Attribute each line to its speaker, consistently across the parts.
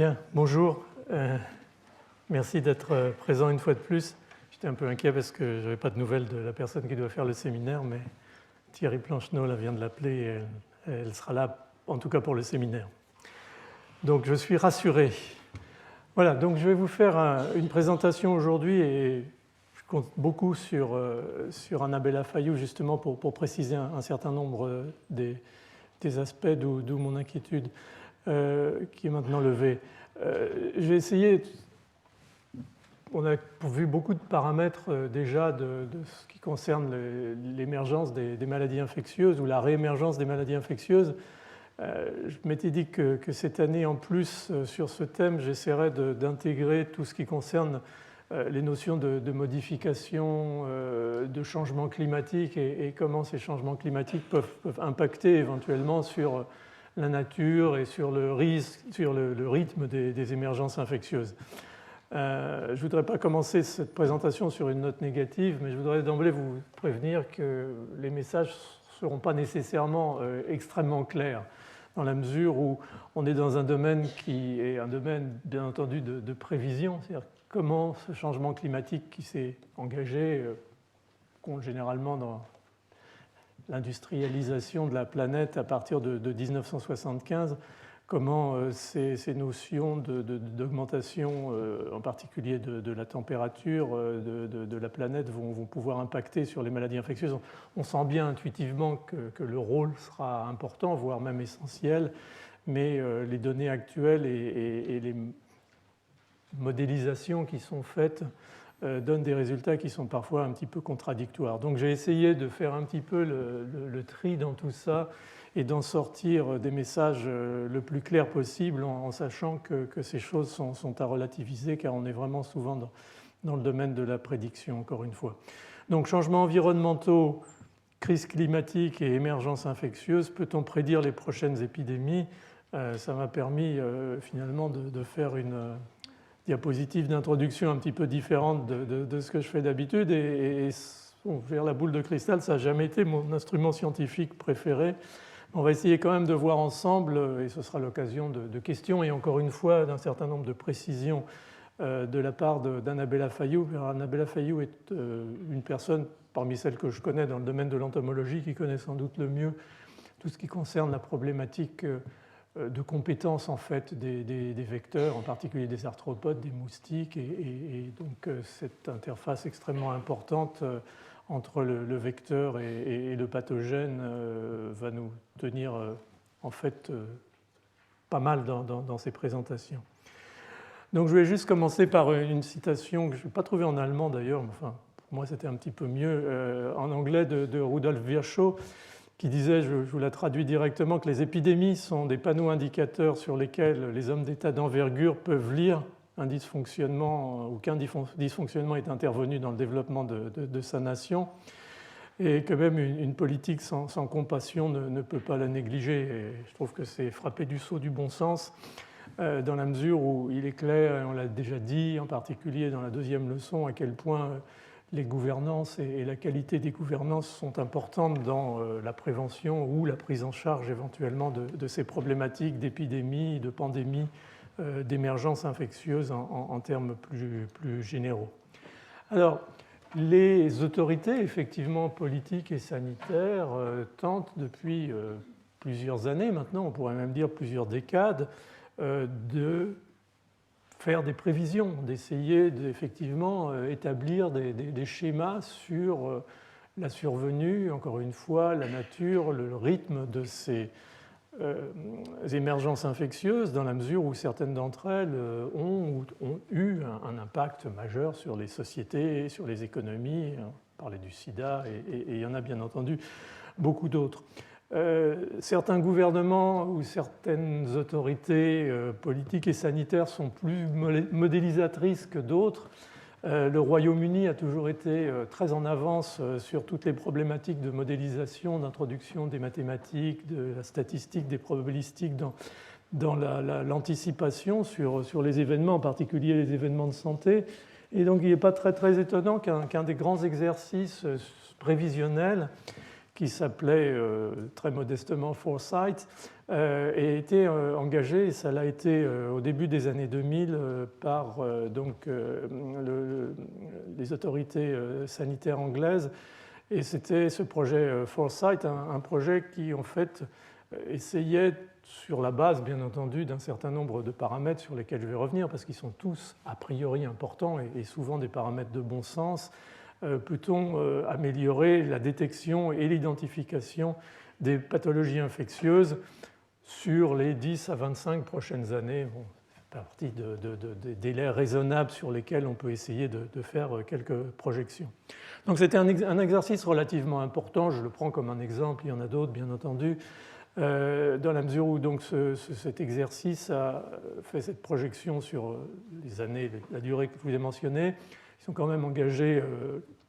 Speaker 1: Bien, bonjour. Merci d'être présent une fois de plus. J'étais un peu inquiet parce que je n'avais pas de nouvelles de la personne qui doit faire le séminaire, mais Thierry Plancheneau vient de l'appeler et elle sera là, en tout cas pour le séminaire. Donc je suis rassuré. Voilà, donc je vais vous faire une présentation aujourd'hui et je compte beaucoup sur Annabella Fayoux justement pour préciser un certain nombre des aspects d'où mon inquiétude qui est maintenant levée. Je vais essayer, on a vu beaucoup de paramètres déjà de ce qui concerne l'émergence des maladies infectieuses ou la réémergence des maladies infectieuses. Je m'étais dit que cette année, en plus, sur ce thème, j'essaierais d'intégrer tout ce qui concerne les notions de modification, de changement climatique et comment ces changements climatiques peuvent impacter éventuellement sur la nature et sur le rythme des émergences infectieuses. Je ne voudrais pas commencer cette présentation sur une note négative, mais je voudrais d'emblée vous prévenir que les messages ne seront pas nécessairement extrêmement clairs, dans la mesure où on est dans un domaine qui est un domaine, bien entendu, de prévision, c'est-à-dire comment ce changement climatique qui s'est engagé, compte généralement dans l'industrialisation de la planète à partir de 1975, comment ces notions d'augmentation, en particulier de la température de la planète, vont pouvoir impacter sur les maladies infectieuses. On sent bien intuitivement que le rôle sera important, voire même essentiel, mais les données actuelles et les modélisations qui sont faites donnent des résultats qui sont parfois un petit peu contradictoires. Donc j'ai essayé de faire un petit peu le tri dans tout ça et d'en sortir des messages le plus clairs possible en sachant que ces choses sont à relativiser car on est vraiment souvent dans le domaine de la prédiction, encore une fois. Donc changements environnementaux, crise climatique et émergence infectieuse, peut-on prédire les prochaines épidémies? Ça m'a permis finalement de faire une diapositive d'introduction un petit peu différente de ce que je fais d'habitude et vers la boule de cristal, ça n'a jamais été mon instrument scientifique préféré. On va essayer quand même de voir ensemble, et ce sera l'occasion de questions et encore une fois d'un certain nombre de précisions de la part d'Annabella Fayoux. Annabella Fayoux est une personne parmi celles que je connais dans le domaine de l'entomologie qui connaît sans doute le mieux tout ce qui concerne la problématique de compétences en fait des vecteurs, en particulier des arthropodes, des moustiques, et donc cette interface extrêmement importante entre le vecteur et le pathogène va nous tenir en fait pas mal dans ces présentations. Donc je vais juste commencer par une citation que je n'ai pas trouvée en allemand d'ailleurs, mais enfin pour moi c'était un petit peu mieux, en anglais de Rudolf Virchow, qui disait, je vous la traduis directement, que les épidémies sont des panneaux indicateurs sur lesquels les hommes d'État d'envergure peuvent lire un dysfonctionnement ou qu'un dysfonctionnement est intervenu dans le développement de sa nation et que même une politique sans compassion ne peut pas la négliger. Et je trouve que c'est frapper du sceau du bon sens dans la mesure où il est clair, et on l'a déjà dit, en particulier dans la deuxième leçon, à quel point les gouvernances et la qualité des gouvernances sont importantes dans la prévention ou la prise en charge éventuellement de ces problématiques d'épidémie, de pandémie, d'émergence infectieuse en termes plus généraux. Alors, les autorités, effectivement, politiques et sanitaires, tentent depuis plusieurs années maintenant, on pourrait même dire plusieurs décades, de faire des prévisions, d'essayer d'effectivement établir des schémas sur la survenue, encore une fois, la nature, le rythme de ces émergences infectieuses, dans la mesure où certaines d'entre elles ont eu un impact majeur sur les sociétés, sur les économies. On parlait du sida et il y en a bien entendu beaucoup d'autres. Certains gouvernements ou certaines autorités politiques et sanitaires sont plus modélisatrices que d'autres. Le Royaume-Uni a toujours été très en avance sur toutes les problématiques de modélisation, d'introduction des mathématiques, de la statistique, des probabilistiques dans l'anticipation sur les événements, en particulier les événements de santé. Et donc il n'est pas très étonnant qu'un des grands exercices prévisionnels qui s'appelait très modestement Foresight, et a été engagé, et ça l'a été au début des années 2000 par les autorités sanitaires anglaises. Et c'était ce projet Foresight, un projet qui en fait essayait, sur la base bien entendu d'un certain nombre de paramètres sur lesquels je vais revenir, parce qu'ils sont tous a priori importants et souvent des paramètres de bon sens, peut-on améliorer la détection et l'identification des pathologies infectieuses sur les 10 à 25 prochaines années. Bon, c'est partie des délais raisonnables sur lesquels on peut essayer de faire quelques projections. Donc c'était un exercice relativement important, je le prends comme un exemple, il y en a d'autres bien entendu, dans la mesure où donc cet exercice a fait cette projection sur les années, la durée que je vous ai mentionnée. Ils sont quand même engagés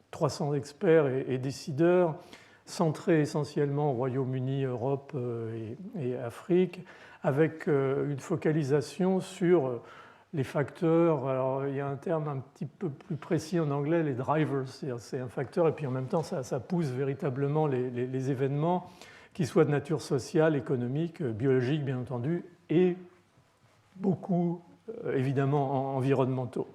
Speaker 1: 300 experts et décideurs, centrés essentiellement au Royaume-Uni, Europe et Afrique, avec une focalisation sur les facteurs. Alors il y a un terme un petit peu plus précis en anglais, les drivers, c'est un facteur, et puis en même temps ça pousse véritablement les événements, qui soient de nature sociale, économique, biologique bien entendu, et beaucoup évidemment environnementaux.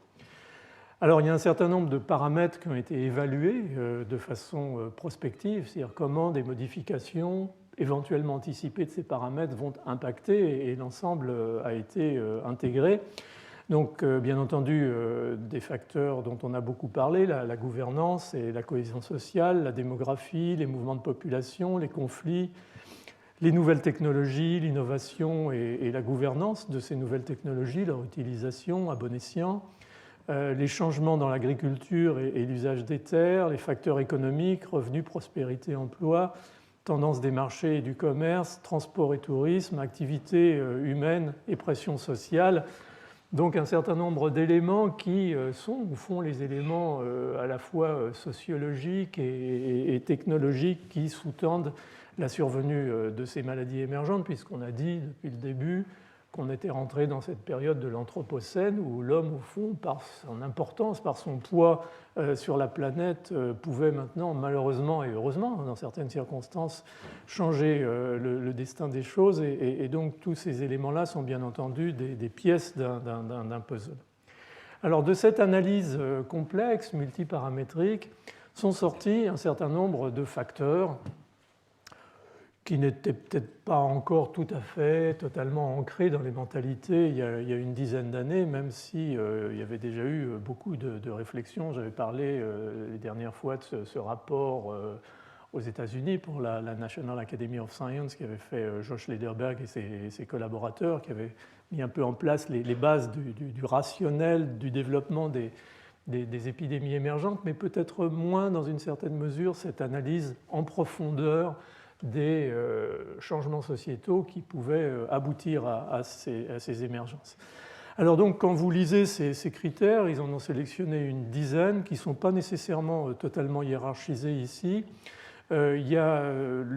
Speaker 1: Alors il y a un certain nombre de paramètres qui ont été évalués de façon prospective, c'est-à-dire comment des modifications éventuellement anticipées de ces paramètres vont impacter, et l'ensemble a été intégré. Donc bien entendu des facteurs dont on a beaucoup parlé, la gouvernance et la cohésion sociale, la démographie, les mouvements de population, les conflits, les nouvelles technologies, l'innovation et la gouvernance de ces nouvelles technologies, leur utilisation à bon escient, les changements dans l'agriculture et l'usage des terres, les facteurs économiques, revenus, prospérité, emploi, tendance des marchés et du commerce, transport et tourisme, activités humaines et pression sociale. Donc un certain nombre d'éléments qui sont ou font les éléments à la fois sociologiques et technologiques qui sous-tendent la survenue de ces maladies émergentes, puisqu'on a dit depuis le début qu'on était rentré dans cette période de l'Anthropocène où l'homme, au fond, par son importance, par son poids sur la planète, pouvait maintenant, malheureusement et heureusement, dans certaines circonstances, changer le destin des choses. Et donc tous ces éléments-là sont bien entendu des pièces d'un puzzle. Alors de cette analyse complexe, multiparamétrique, sont sortis un certain nombre de facteurs qui n'étaient peut-être pas encore tout à fait totalement ancrés dans les mentalités il y a une dizaine d'années, même si il y avait déjà eu beaucoup de réflexions. J'avais parlé les dernières fois de ce rapport aux États-Unis pour la National Academy of Science qu'avait fait Josh Lederberg et ses collaborateurs, qui avaient mis un peu en place les bases du rationnel du développement des épidémies émergentes, mais peut-être moins dans une certaine mesure cette analyse en profondeur des changements sociétaux qui pouvaient aboutir à ces émergences. Alors donc, quand vous lisez ces critères, ils en ont sélectionné une dizaine qui ne sont pas nécessairement totalement hiérarchisés ici. Il y a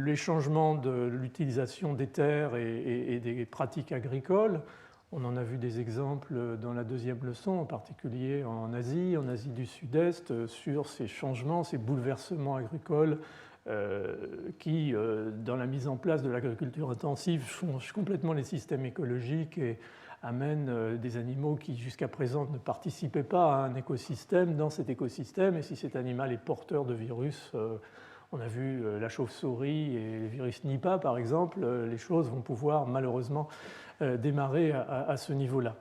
Speaker 1: les changements de l'utilisation des terres et des pratiques agricoles. On en a vu des exemples dans la deuxième leçon, en particulier en Asie du Sud-Est, sur ces changements, ces bouleversements agricoles qui, dans la mise en place de l'agriculture intensive, changent complètement les systèmes écologiques et amènent des animaux qui, jusqu'à présent, ne participaient pas à un écosystème dans cet écosystème. Et si cet animal est porteur de virus, on a vu la chauve-souris et le virus Nipah, par exemple, les choses vont pouvoir malheureusement démarrer à ce niveau-là.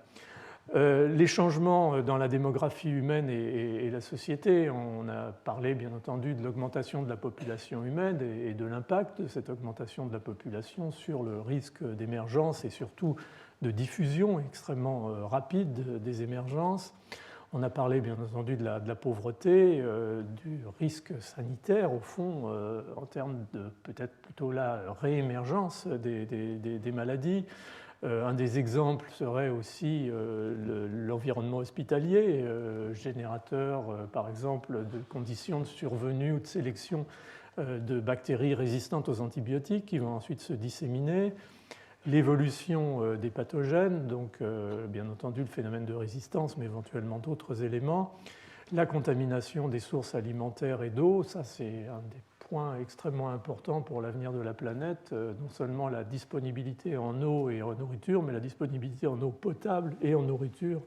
Speaker 1: Les changements dans la démographie humaine et la société, on a parlé bien entendu de l'augmentation de la population humaine et de l'impact de cette augmentation de la population sur le risque d'émergence et surtout de diffusion extrêmement rapide des émergences. On a parlé bien entendu de la pauvreté, du risque sanitaire au fond, en termes de peut-être plutôt la réémergence des maladies. Un des exemples serait aussi l'environnement hospitalier, générateur par exemple de conditions de survenue ou de sélection de bactéries résistantes aux antibiotiques qui vont ensuite se disséminer. L'évolution des pathogènes, donc bien entendu le phénomène de résistance, mais éventuellement d'autres éléments. La contamination des sources alimentaires et d'eau, ça c'est un des point extrêmement important pour l'avenir de la planète, non seulement la disponibilité en eau et en nourriture, mais la disponibilité en eau potable et en nourriture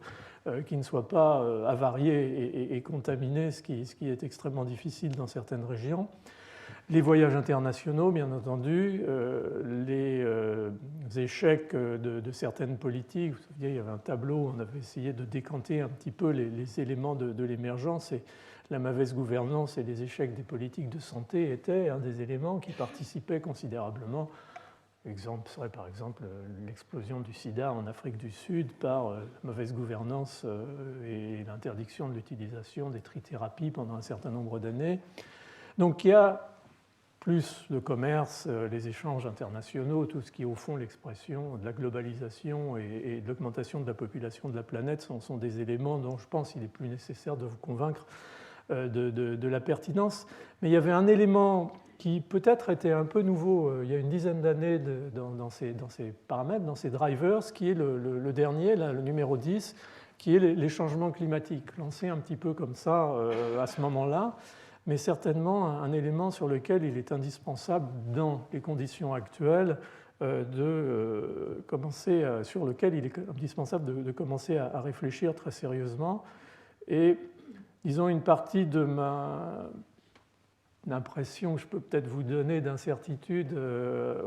Speaker 1: qui ne soit pas avariée et contaminée, ce qui est extrêmement difficile dans certaines régions. Les voyages internationaux, bien entendu, les échecs de certaines politiques. Vous savez, il y avait un tableau où on avait essayé de décanter un petit peu les éléments de l'émergence, et la mauvaise gouvernance et les échecs des politiques de santé étaient un des éléments qui participaient considérablement. L'exemple serait par exemple l'explosion du sida en Afrique du Sud par la mauvaise gouvernance et l'interdiction de l'utilisation des trithérapies pendant un certain nombre d'années. Donc il y a plus le commerce, les échanges internationaux, tout ce qui est au fond l'expression de la globalisation et de l'augmentation de la population de la planète sont des éléments dont je pense qu'il est plus nécessaire de vous convaincre de la pertinence. Mais il y avait un élément qui peut-être était un peu nouveau il y a une dizaine d'années dans ces paramètres, dans ces drivers, qui est le dernier, là, le numéro 10, qui est les changements climatiques, lancé un petit peu comme ça à ce moment-là, mais certainement un élément sur lequel il est indispensable dans les conditions actuelles sur lequel il est indispensable de commencer à réfléchir très sérieusement. Et disons une partie de l'impression que je peux peut-être vous donner d'incertitude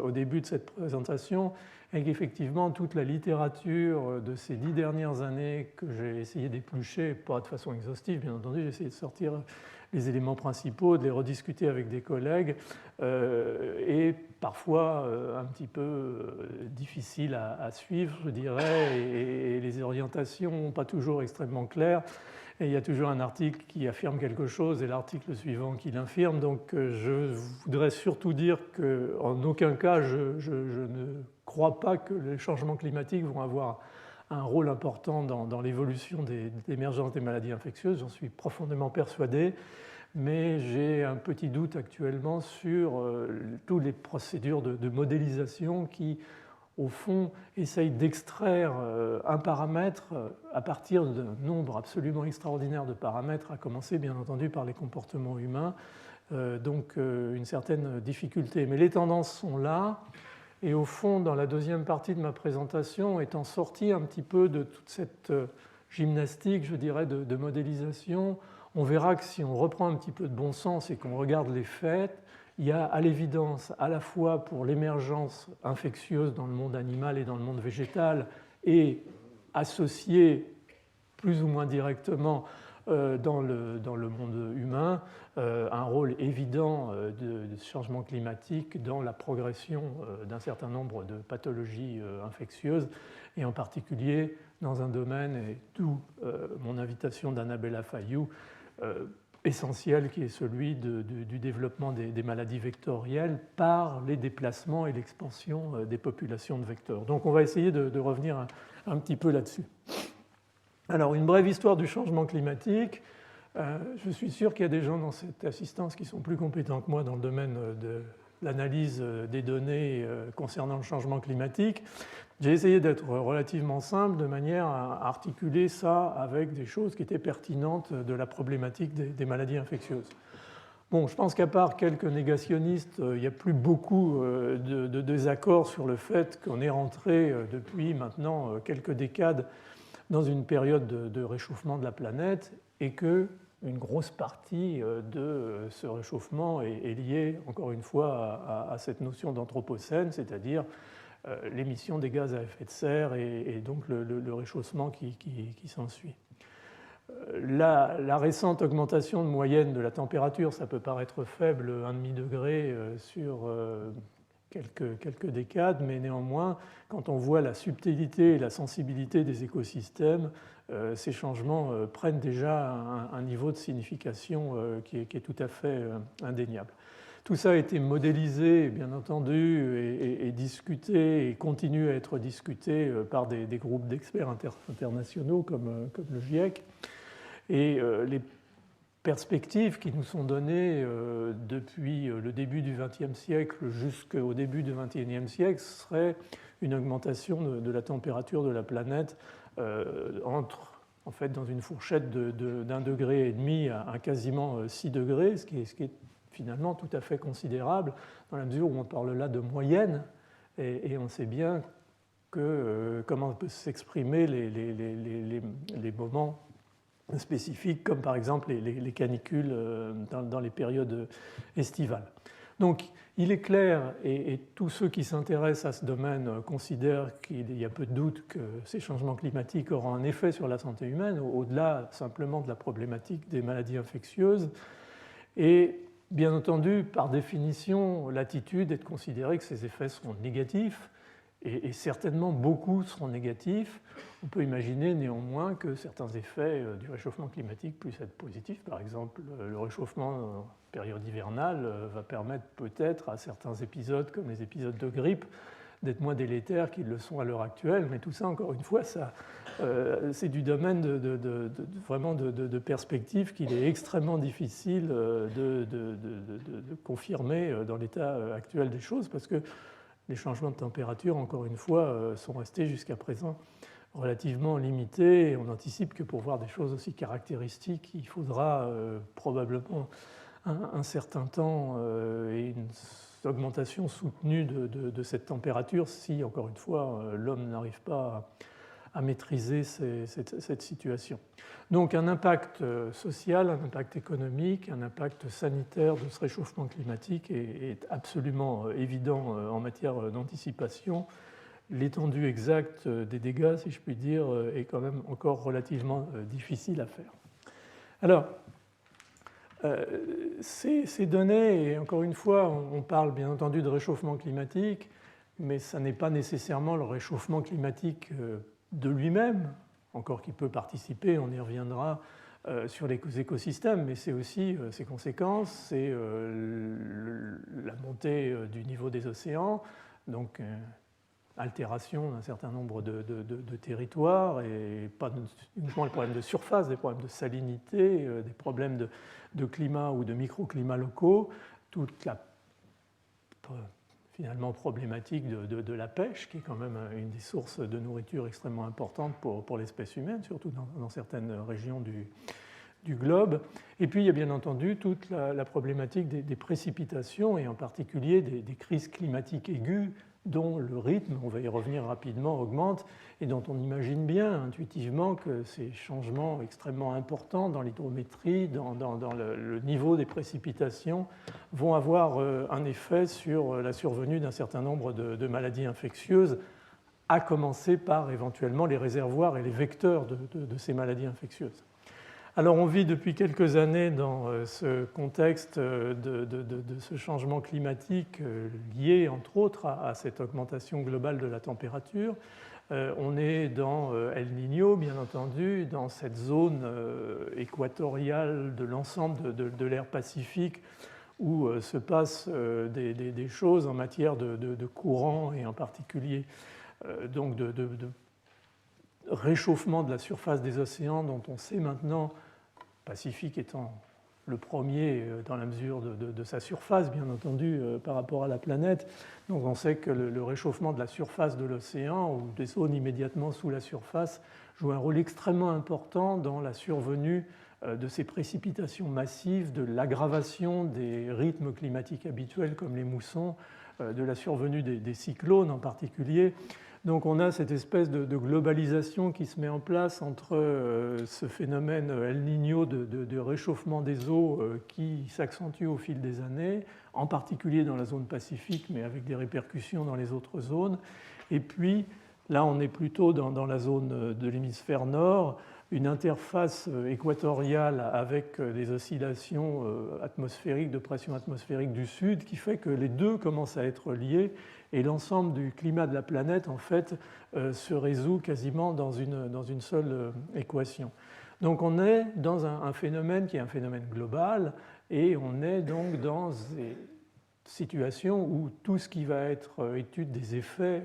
Speaker 1: au début de cette présentation est qu'effectivement toute la littérature de ces 10 dernières années que j'ai essayé d'éplucher, pas de façon exhaustive bien entendu, j'ai essayé de sortir les éléments principaux, de les rediscuter avec des collègues, et parfois un petit peu difficile à suivre, je dirais, et les orientations n'ont pas toujours extrêmement claires. Et il y a toujours un article qui affirme quelque chose et l'article suivant qui l'infirme. Donc je voudrais surtout dire qu'en aucun cas, je ne crois pas que les changements climatiques vont avoir un rôle important dans l'évolution de l'émergence des maladies infectieuses. J'en suis profondément persuadé. Mais j'ai un petit doute actuellement sur toutes les procédures de modélisation qui, au fond, essayent d'extraire un paramètre à partir d'un nombre absolument extraordinaire de paramètres, à commencer bien entendu par les comportements humains, donc une certaine difficulté. Mais les tendances sont là, et au fond, dans la deuxième partie de ma présentation, étant sorti un petit peu de toute cette gymnastique, je dirais, de modélisation, on verra que si on reprend un petit peu de bon sens et qu'on regarde les faits, il y a à l'évidence, à la fois pour l'émergence infectieuse dans le monde animal et dans le monde végétal, et associée plus ou moins directement dans le monde humain, un rôle évident de changement climatique dans la progression d'un certain nombre de pathologies infectieuses, et en particulier dans un domaine, et d'où mon invitation d'Annabella Fayou, essentiel, qui est celui du développement des maladies vectorielles par les déplacements et l'expansion des populations de vecteurs. Donc on va essayer de revenir un petit peu là-dessus. Alors une brève histoire du changement climatique. Je suis sûr qu'il y a des gens dans cette assistance qui sont plus compétents que moi dans le domaine de l'analyse des données concernant le changement climatique. J'ai essayé d'être relativement simple de manière à articuler ça avec des choses qui étaient pertinentes de la problématique des maladies infectieuses. Bon, je pense qu'à part quelques négationnistes, il n'y a plus beaucoup de désaccords sur le fait qu'on est rentré depuis maintenant quelques décades dans une période de réchauffement de la planète, et que une grosse partie de ce réchauffement est liée, encore une fois, à cette notion d'anthropocène, c'est-à-dire l'émission des gaz à effet de serre et donc le réchauffement qui s'ensuit. La récente augmentation de moyenne de la température, ça peut paraître faible, 1,5 degré sur quelques décades, mais néanmoins, quand on voit la subtilité et la sensibilité des écosystèmes, ces changements prennent déjà un niveau de signification qui est tout à fait indéniable. Tout ça a été modélisé, bien entendu, et discuté, et continue à être discuté par des groupes d'experts internationaux comme le GIEC. Et les perspectives qui nous sont données depuis le début du XXe siècle jusqu'au début du XXIe siècle seraient une augmentation de la température de la planète en fait, dans une fourchette d'1,5 degré à quasiment 6 degrés, ce qui est finalement tout à fait considérable, dans la mesure où on parle là de moyenne, et on sait bien comment peuvent s'exprimer les moments spécifiques, comme par exemple les canicules dans les périodes estivales. Donc il est clair, et tous ceux qui s'intéressent à ce domaine considèrent qu'il y a peu de doute que ces changements climatiques auront un effet sur la santé humaine, au-delà simplement de la problématique des maladies infectieuses. Et bien entendu, par définition, l'attitude est de considérer que ces effets seront négatifs, et certainement beaucoup seront négatifs. On peut imaginer néanmoins que certains effets du réchauffement climatique puissent être positifs. Par exemple, le réchauffement en période hivernale va permettre peut-être à certains épisodes, comme les épisodes de grippe, d'être moins délétères qu'ils le sont à l'heure actuelle. Mais tout ça, encore une fois, c'est du domaine vraiment de perspective qu'il est extrêmement difficile de confirmer dans l'état actuel des choses, parce que les changements de température, encore une fois, sont restés jusqu'à présent relativement limités. Et on anticipe que pour voir des choses aussi caractéristiques, il faudra probablement un certain temps et une augmentation soutenue de cette température si, encore une fois, l'homme n'arrive pas à maîtriser cette situation. Donc un impact social, un impact économique, un impact sanitaire de ce réchauffement climatique est absolument évident en matière d'anticipation. L'étendue exacte des dégâts, si je puis dire, est quand même encore relativement difficile à faire. Alors, ces données, et encore une fois, on parle bien entendu de réchauffement climatique, mais ça n'est pas nécessairement le réchauffement climatique de lui-même, encore qu'il peut participer, on y reviendra, sur les écosystèmes, mais c'est aussi ses conséquences, c'est la montée du niveau des océans, donc altération d'un certain nombre de territoires, et pas uniquement les problèmes de surface, des problèmes de salinité, des problèmes de climat ou de microclimats locaux, toute la finalement problématique de la pêche, qui est quand même une des sources de nourriture extrêmement importantes pour l'espèce humaine, surtout dans certaines régions du globe. Et puis il y a bien entendu toute la problématique des précipitations, et en particulier des crises climatiques aiguës, dont le rythme, on va y revenir rapidement, augmente, et dont on imagine bien intuitivement que ces changements extrêmement importants dans l'hydrométrie, dans le niveau des précipitations, vont avoir un effet sur la survenue d'un certain nombre de maladies infectieuses, à commencer par éventuellement les réservoirs et les vecteurs de ces maladies infectieuses. Alors on vit depuis quelques années dans ce contexte de ce changement climatique lié entre autres à cette augmentation globale de la température. On est dans El Niño, bien entendu, dans cette zone équatoriale de l'ensemble de l'ère Pacifique où se passent des choses en matière de courant et en particulier donc de réchauffement de la surface des océans dont on sait maintenant, Pacifique étant le premier dans la mesure de sa surface, bien entendu, par rapport à la planète. Donc on sait que le réchauffement de la surface de l'océan ou des zones immédiatement sous la surface joue un rôle extrêmement important dans la survenue de ces précipitations massives, de l'aggravation des rythmes climatiques habituels comme les moussons, de la survenue des cyclones en particulier. Donc on a cette espèce de globalisation qui se met en place entre ce phénomène El Niño de réchauffement des eaux qui s'accentue au fil des années, en particulier dans la zone Pacifique, mais avec des répercussions dans les autres zones. Et puis là, on est plutôt dans la zone de l'hémisphère nord, une interface équatoriale avec des oscillations atmosphériques, de pression atmosphérique du sud, qui fait que les deux commencent à être liés. Et l'ensemble du climat de la planète, en fait, se résout quasiment dans une seule équation. Donc on est dans un phénomène qui est un phénomène global, et on est donc dans des situations où tout ce qui va être étude des effets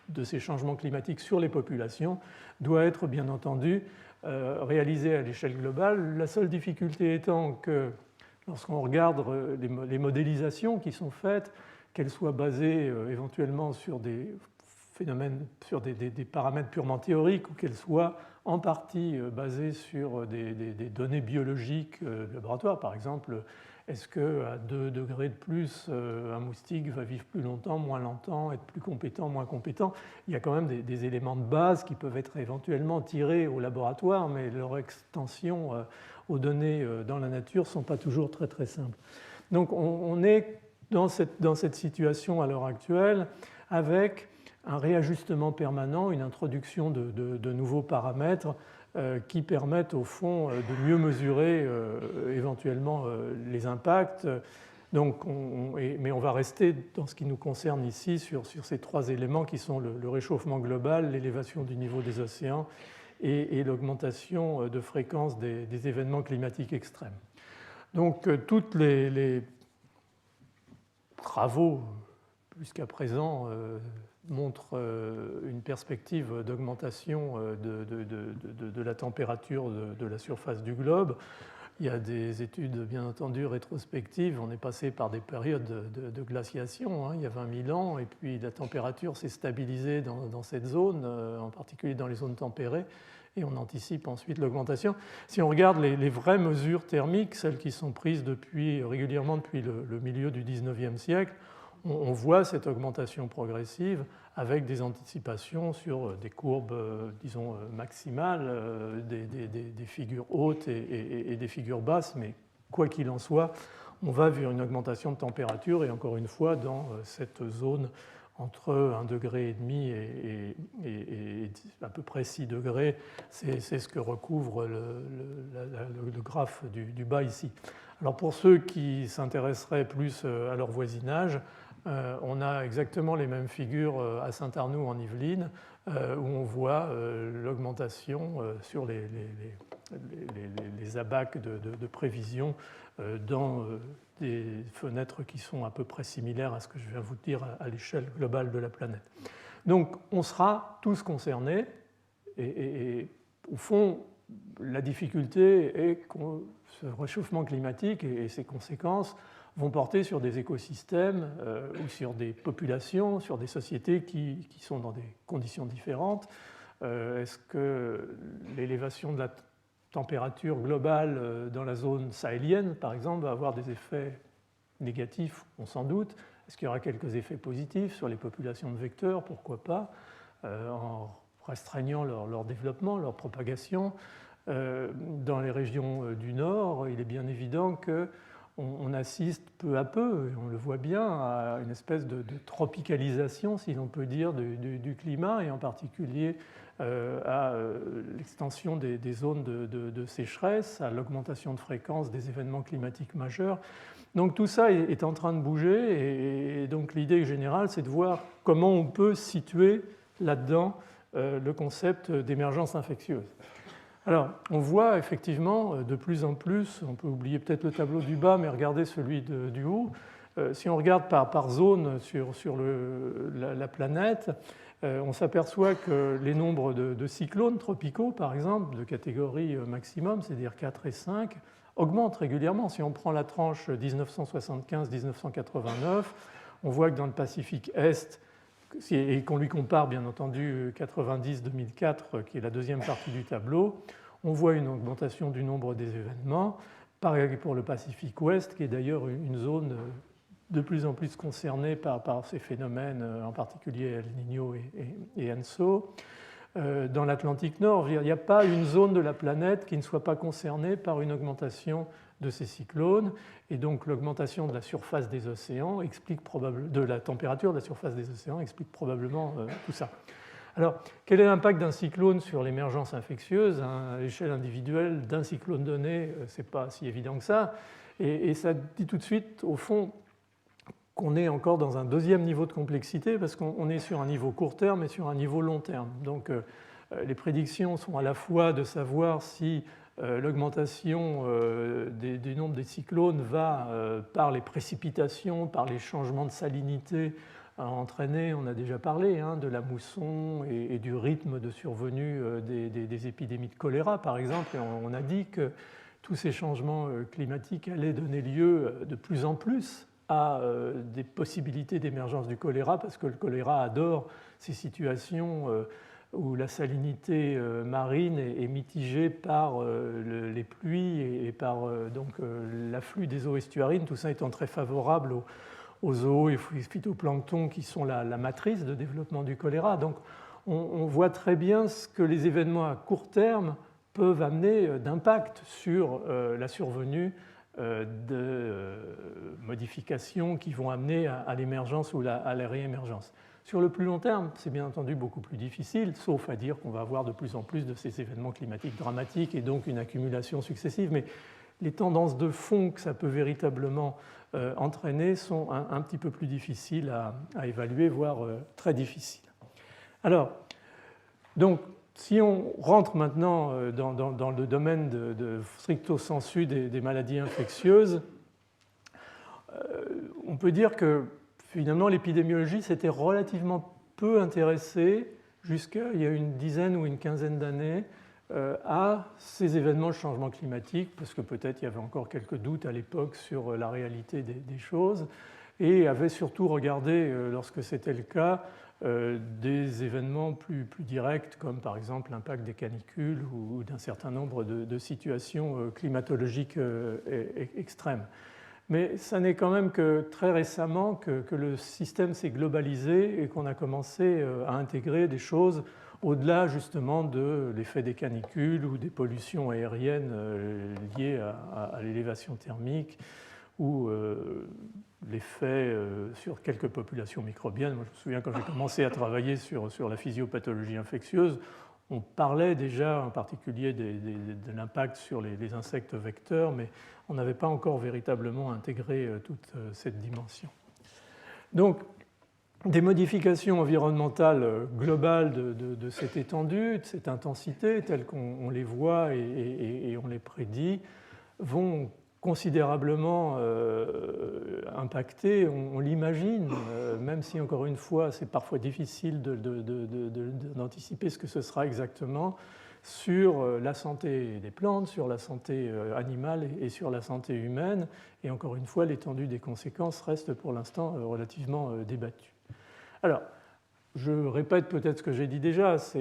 Speaker 1: de ces changements climatiques sur les populations doit être, bien entendu, réalisé à l'échelle globale. La seule difficulté étant que lorsqu'on regarde les modélisations qui sont faites, qu'elles soient basées éventuellement sur des phénomènes, sur des paramètres purement théoriques ou qu'elles soient en partie basées sur des données biologiques de laboratoire. Par exemple, est-ce qu'à 2 degrés de plus, un moustique va vivre plus longtemps, moins longtemps, être plus compétent, moins compétent? Il y a quand même des éléments de base qui peuvent être éventuellement tirés au laboratoire, mais leur extension aux données dans la nature ne sont pas toujours très très simples. Donc on est dans cette situation à l'heure actuelle avec un réajustement permanent, une introduction de nouveaux paramètres qui permettent au fond de mieux mesurer éventuellement les impacts. Donc mais on va rester dans ce qui nous concerne ici sur ces 3 éléments qui sont le réchauffement global, l'élévation du niveau des océans et l'augmentation de fréquence des événements climatiques extrêmes. Donc toutes les travaux jusqu'à présent montrent une perspective d'augmentation de la température de la surface du globe. Il y a des études bien entendu rétrospectives. On est passé par des périodes de glaciation il y a 20 000 ans, et puis la température s'est stabilisée dans cette zone, en particulier dans les zones tempérées, et on anticipe ensuite l'augmentation. Si on regarde les vraies mesures thermiques, celles qui sont prises régulièrement depuis le milieu du XIXe siècle, on voit cette augmentation progressive avec des anticipations sur des courbes, disons, maximales, des figures hautes et des figures basses, mais quoi qu'il en soit, on va vers une augmentation de température, et encore une fois, dans cette zone entre 1,5 degré et à peu près 6 degrés, c'est ce que recouvre le graphe du bas ici. Alors pour ceux qui s'intéresseraient plus à leur voisinage, on a exactement les mêmes figures à Saint-Arnoux en Yvelines, où on voit l'augmentation sur les abacs de prévision dans des fenêtres qui sont à peu près similaires à ce que je viens de vous dire à l'échelle globale de la planète. Donc on sera tous concernés, et au fond, la difficulté est que ce réchauffement climatique et ses conséquences vont porter sur des écosystèmes ou sur des populations, sur des sociétés qui sont dans des conditions différentes. Est-ce que l'élévation de la température globale dans la zone sahélienne, par exemple, va avoir des effets négatifs? On s'en doute. Est-ce qu'il y aura quelques effets positifs sur les populations de vecteurs? Pourquoi pas, en restreignant leur développement, leur propagation. Dans les régions du Nord, il est bien évident qu'on assiste peu à peu, et on le voit bien, à une espèce de tropicalisation, si l'on peut dire, du climat, et en particulier à l'extension des zones de sécheresse, à l'augmentation de fréquence des événements climatiques majeurs. Donc tout ça est en train de bouger, et donc l'idée générale, c'est de voir comment on peut situer là-dedans le concept d'émergence infectieuse. Alors, on voit effectivement de plus en plus, on peut oublier peut-être le tableau du bas, mais regardez celui du haut. Si on regarde par zone sur la planète, on s'aperçoit que les nombres de cyclones tropicaux, par exemple, de catégorie maximum, c'est-à-dire 4 et 5, augmentent régulièrement. Si on prend la tranche 1975-1989, on voit que dans le Pacifique Est, et qu'on lui compare bien entendu 90-2004, qui est la deuxième partie du tableau, on voit une augmentation du nombre des événements. Pareil pour le Pacifique Ouest, qui est d'ailleurs une zone de plus en plus concernée par ces phénomènes, en particulier El Niño et Enso. Dans l'Atlantique Nord, il n'y a pas une zone de la planète qui ne soit pas concernée par une augmentation de ces cyclones, et donc l'augmentation de la surface des océans explique probablement, de la température de la surface des océans explique probablement tout ça. Alors, quel est l'impact d'un cyclone sur l'émergence infectieuse? À l'échelle individuelle d'un cyclone donné, ce n'est pas si évident que ça, et ça dit tout de suite, au fond, qu'on est encore dans un deuxième niveau de complexité, parce qu'on est sur un niveau court terme et sur un niveau long terme. Donc, les prédictions sont à la fois de savoir si l'augmentation du nombre des cyclones va, par les précipitations, par les changements de salinité, entraîner, on a déjà parlé, de la mousson et du rythme de survenue des épidémies de choléra, par exemple. Et on a dit que tous ces changements climatiques allaient donner lieu de plus en plus à des possibilités d'émergence du choléra, parce que le choléra adore ces situations où la salinité marine est mitigée par les pluies et par l'afflux des eaux estuarines, tout ça étant très favorable aux zoos et phytoplanctons qui sont la matrice de développement du choléra. Donc on voit très bien ce que les événements à court terme peuvent amener d'impact sur la survenue de modifications qui vont amener à l'émergence ou à la réémergence. Sur le plus long terme, c'est bien entendu beaucoup plus difficile, sauf à dire qu'on va avoir de plus en plus de ces événements climatiques dramatiques et donc une accumulation successive. Mais les tendances de fond que ça peut véritablement entraîner sont un petit peu plus difficiles à évaluer, voire très difficiles. Alors, donc, si on rentre maintenant dans le domaine de stricto sensu des maladies infectieuses, on peut dire que finalement l'épidémiologie s'était relativement peu intéressée jusqu'à il y a une dizaine ou une quinzaine d'années à ces événements de changement climatique, parce que peut-être il y avait encore quelques doutes à l'époque sur la réalité des choses, et avait surtout regardé, lorsque c'était le cas, des événements plus directs, comme par exemple l'impact des canicules ou d'un certain nombre de situations climatologiques extrêmes. Mais ça n'est quand même que très récemment que le système s'est globalisé et qu'on a commencé à intégrer des choses au-delà justement de l'effet des canicules ou des pollutions aériennes liées à l'élévation thermique ou l'effet sur quelques populations microbiennes. Moi, je me souviens quand j'ai commencé à travailler sur la physiopathologie infectieuse, on parlait déjà en particulier de l'impact sur les insectes vecteurs, mais on n'avait pas encore véritablement intégré toute cette dimension. Donc, des modifications environnementales globales de cette étendue, de cette intensité, telles qu'on les voit et on les prédit, vont considérablement impacter, on l'imagine, même si encore une fois c'est parfois difficile d'anticiper ce que ce sera exactement, sur la santé des plantes, sur la santé animale et sur la santé humaine. Et encore une fois, l'étendue des conséquences reste pour l'instant relativement débattue. Alors, je répète peut-être ce que j'ai dit déjà, ce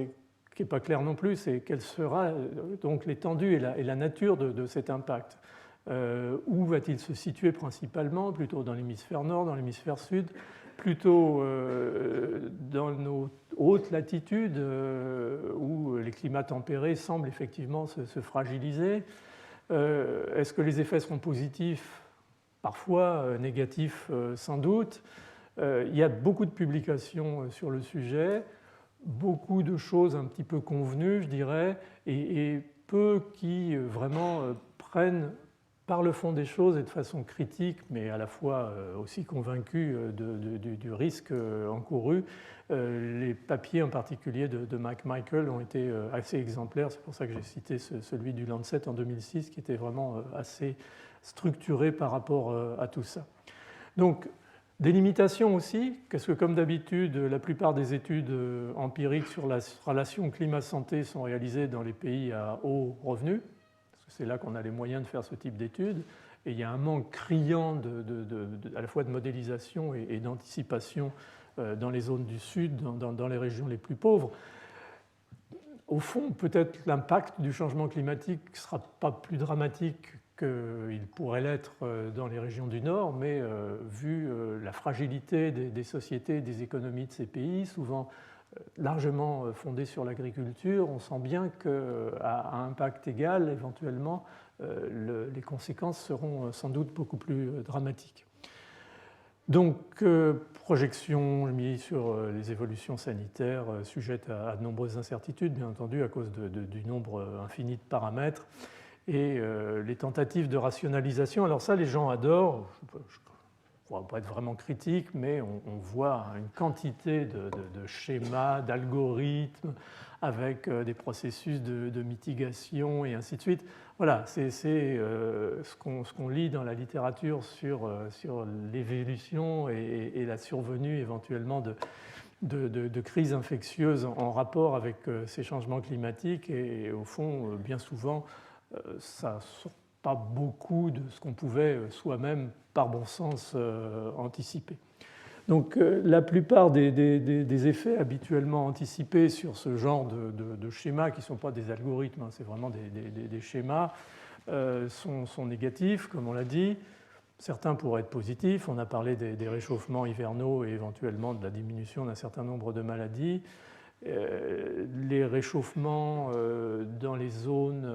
Speaker 1: qui n'est pas clair non plus, c'est quelle sera donc l'étendue et la nature de cet impact. Où va-t-il se situer principalement? Plutôt dans l'hémisphère nord, dans l'hémisphère sud, plutôt dans nos hautes latitudes où les climats tempérés semblent effectivement se fragiliser. Est-ce que les effets seront positifs? Parfois, négatifs sans doute. Il y a beaucoup de publications sur le sujet, beaucoup de choses un petit peu convenues, je dirais, et peu qui vraiment prennent par le fond des choses et de façon critique, mais à la fois aussi convaincus du risque encouru. Les papiers en particulier de Mike Michael ont été assez exemplaires, c'est pour ça que j'ai cité celui du Lancet en 2006, qui était vraiment assez structuré par rapport à tout ça. Donc, des limitations aussi, parce que comme d'habitude, la plupart des études empiriques sur la relation climat-santé sont réalisées dans les pays à haut revenu. C'est là qu'on a les moyens de faire ce type d'études. Et il y a un manque criant à la fois de modélisation et d'anticipation dans les zones du Sud, dans les régions les plus pauvres. Au fond, peut-être l'impact du changement climatique ne sera pas plus dramatique qu'il pourrait l'être dans les régions du Nord, mais vu la fragilité des sociétés et des économies de ces pays, souvent largement fondée sur l'agriculture, on sent bien qu'à impact égal, éventuellement, les conséquences seront sans doute beaucoup plus dramatiques. Donc, projection mise sur les évolutions sanitaires sujettes à de nombreuses incertitudes, bien entendu, à cause du nombre infini de paramètres, et les tentatives de rationalisation. Alors ça, les gens adorent. On ne va pas être vraiment critique, mais on voit une quantité de schémas, d'algorithmes, avec des processus de mitigation et ainsi de suite. Voilà, c'est ce qu'on lit dans la littérature sur l'évolution et la survenue éventuellement de crises infectieuses en rapport avec ces changements climatiques. Et au fond, bien souvent, ça pas beaucoup de ce qu'on pouvait soi-même, par bon sens, anticiper. Donc la plupart des effets habituellement anticipés sur ce genre de schémas, qui ne sont pas des algorithmes, hein, c'est vraiment des schémas, sont négatifs, comme on l'a dit. Certains pourraient être positifs. On a parlé des réchauffements hivernaux et éventuellement de la diminution d'un certain nombre de maladies. Les réchauffements dans les zones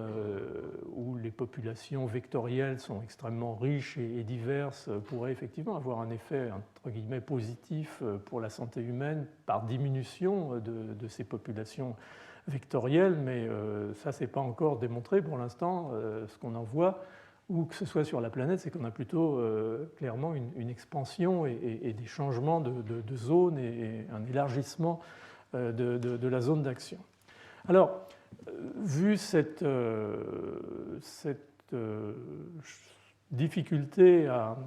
Speaker 1: où les populations vectorielles sont extrêmement riches et diverses pourraient effectivement avoir un effet entre guillemets positif pour la santé humaine par diminution de ces populations vectorielles, mais ça c'est pas encore démontré pour l'instant. Ce qu'on en voit, ou que ce soit sur la planète, c'est qu'on a plutôt clairement une expansion et des changements de zones et un élargissement de la zone d'action. Alors, vu cette difficulté à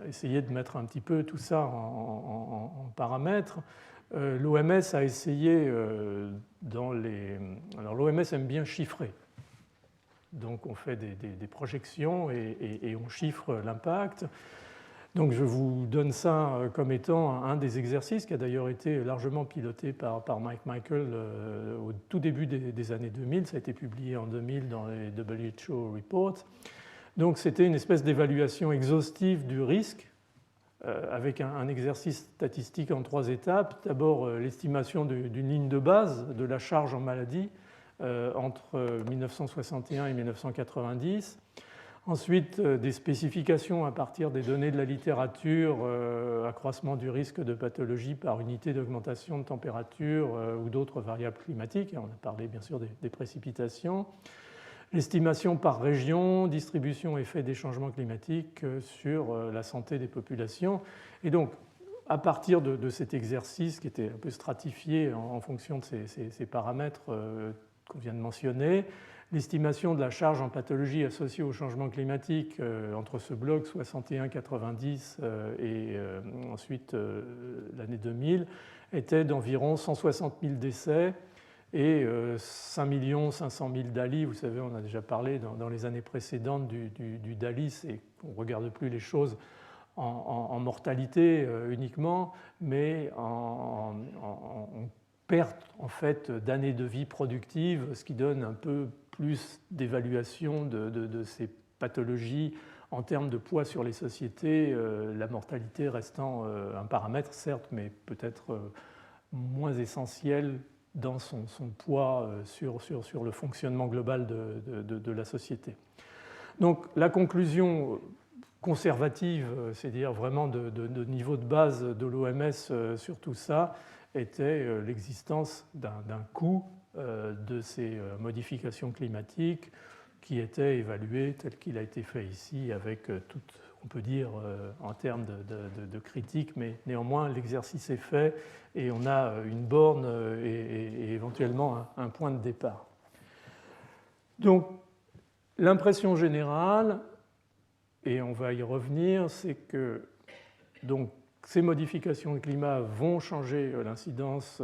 Speaker 1: essayer de mettre un petit peu tout ça en paramètres, l'OMS a essayé dans les... Alors l'OMS aime bien chiffrer. Donc on fait des projections et on chiffre l'impact. Donc je vous donne ça comme étant un des exercices qui a d'ailleurs été largement piloté par Mike Michael au tout début des années 2000. Ça a été publié en 2000 dans les WHO Reports. Donc c'était une espèce d'évaluation exhaustive du risque avec un exercice statistique en 3 étapes. D'abord l'estimation d'une ligne de base de la charge en maladie entre 1961 et 1990. Ensuite, des spécifications à partir des données de la littérature, accroissement du risque de pathologie par unité d'augmentation de température ou d'autres variables climatiques. On a parlé bien sûr des précipitations. L'estimation par région, distribution, effet des changements climatiques sur la santé des populations. Et donc, à partir de cet exercice qui était un peu stratifié en fonction de ces paramètres qu'on vient de mentionner, l'estimation de la charge en pathologie associée au changement climatique entre ce bloc 61-90 et ensuite l'année 2000 était d'environ 160 000 décès et 5 500 000 DALY. Vous savez, on a déjà parlé dans les années précédentes du DALY, c'est qu'on ne regarde plus les choses en mortalité uniquement, mais en perte en fait d'années de vie productive, ce qui donne un peu plus d'évaluation de ces pathologies en termes de poids sur les sociétés, la mortalité restant un paramètre certes, mais peut-être moins essentiel dans son poids sur le fonctionnement global de la société. Donc la conclusion conservative, c'est-à-dire vraiment de niveau de base de l'OMS sur tout ça, était l'existence d'un coût de ces modifications climatiques qui était évalué tel qu'il a été fait ici avec tout, on peut dire en termes de critique, mais néanmoins l'exercice est fait et on a une borne et éventuellement un point de départ. Donc l'impression générale, et on va y revenir, c'est que donc, ces modifications de climat vont changer l'incidence,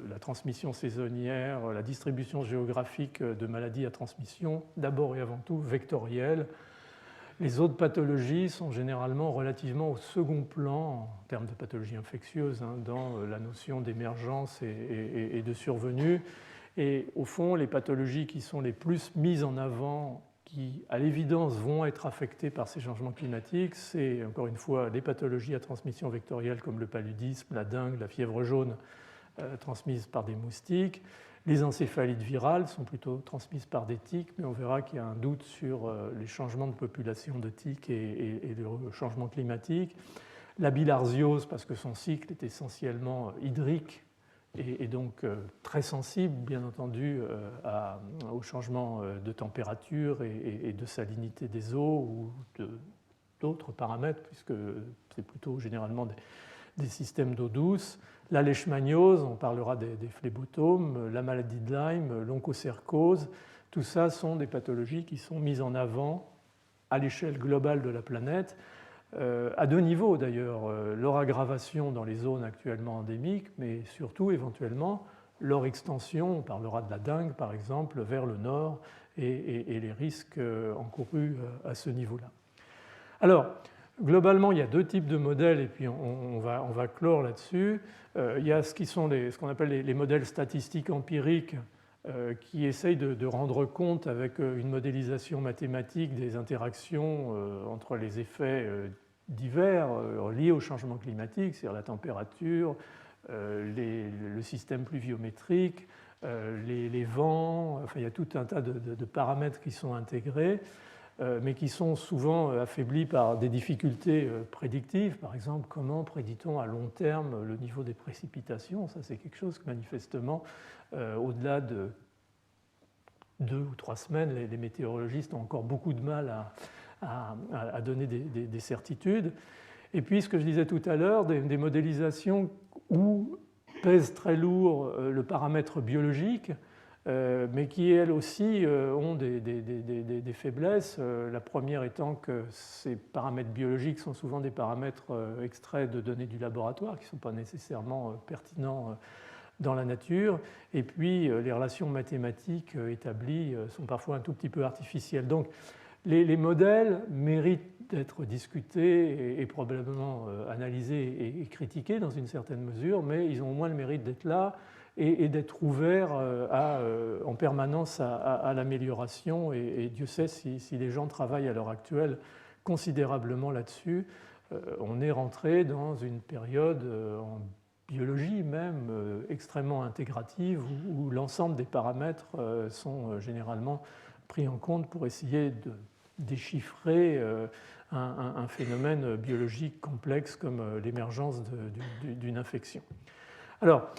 Speaker 1: la transmission saisonnière, la distribution géographique de maladies à transmission, d'abord et avant tout vectorielle. Les autres pathologies sont généralement relativement au second plan en termes de pathologies infectieuses dans la notion d'émergence et de survenue. Et au fond, les pathologies qui sont les plus mises en avant, qui à l'évidence vont être affectées par ces changements climatiques, c'est encore une fois les pathologies à transmission vectorielle comme le paludisme, la dengue, la fièvre jaune transmises par des moustiques. Les encéphalites virales sont plutôt transmises par des tiques, mais on verra qu'il y a un doute sur les changements de population de tiques et le changement climatique. La bilharziose, parce que son cycle est essentiellement hydrique, et donc très sensible, bien entendu, au changement de température et de salinité des eaux ou d'autres paramètres, puisque c'est plutôt généralement des systèmes d'eau douce. La leishmaniose, on parlera des phlébotomes, la maladie de Lyme, l'onchocercose, tout ça sont des pathologies qui sont mises en avant à l'échelle globale de la planète. À deux niveaux d'ailleurs, leur aggravation dans les zones actuellement endémiques, mais surtout éventuellement leur extension, on parlera de la dengue par exemple, vers le nord et les risques encourus à ce niveau-là. Alors, globalement, il y a deux types de modèles, et puis on va clore là-dessus. Il y a ce qu'on appelle les modèles statistiques empiriques qui essayent de rendre compte avec une modélisation mathématique des interactions entre les effets divers liés au changement climatique, c'est-à-dire la température, le système pluviométrique, les vents, enfin, il y a tout un tas de paramètres qui sont intégrés, mais qui sont souvent affaiblis par des difficultés prédictives. Par exemple, comment prédit-on à long terme le niveau des précipitations? Ça, c'est quelque chose que manifestement, au-delà de 2 ou 3 semaines, les météorologistes ont encore beaucoup de mal à donner des certitudes. Et puis, ce que je disais tout à l'heure, des modélisations où pèse très lourd le paramètre biologique, mais qui, elles aussi, ont des faiblesses. La première étant que ces paramètres biologiques sont souvent des paramètres extraits de données du laboratoire, qui ne sont pas nécessairement pertinents dans la nature. Et puis, les relations mathématiques établies sont parfois un tout petit peu artificielles. Donc, les modèles méritent d'être discutés et probablement analysés et critiqués dans une certaine mesure, mais ils ont au moins le mérite d'être là et d'être ouverts en permanence à l'amélioration. Et Dieu sait si les gens travaillent à l'heure actuelle considérablement là-dessus. On est rentré dans une période en biologie même extrêmement intégrative où l'ensemble des paramètres sont généralement pris en compte pour essayer de déchiffrer un phénomène biologique complexe comme l'émergence d'une infection. Alors,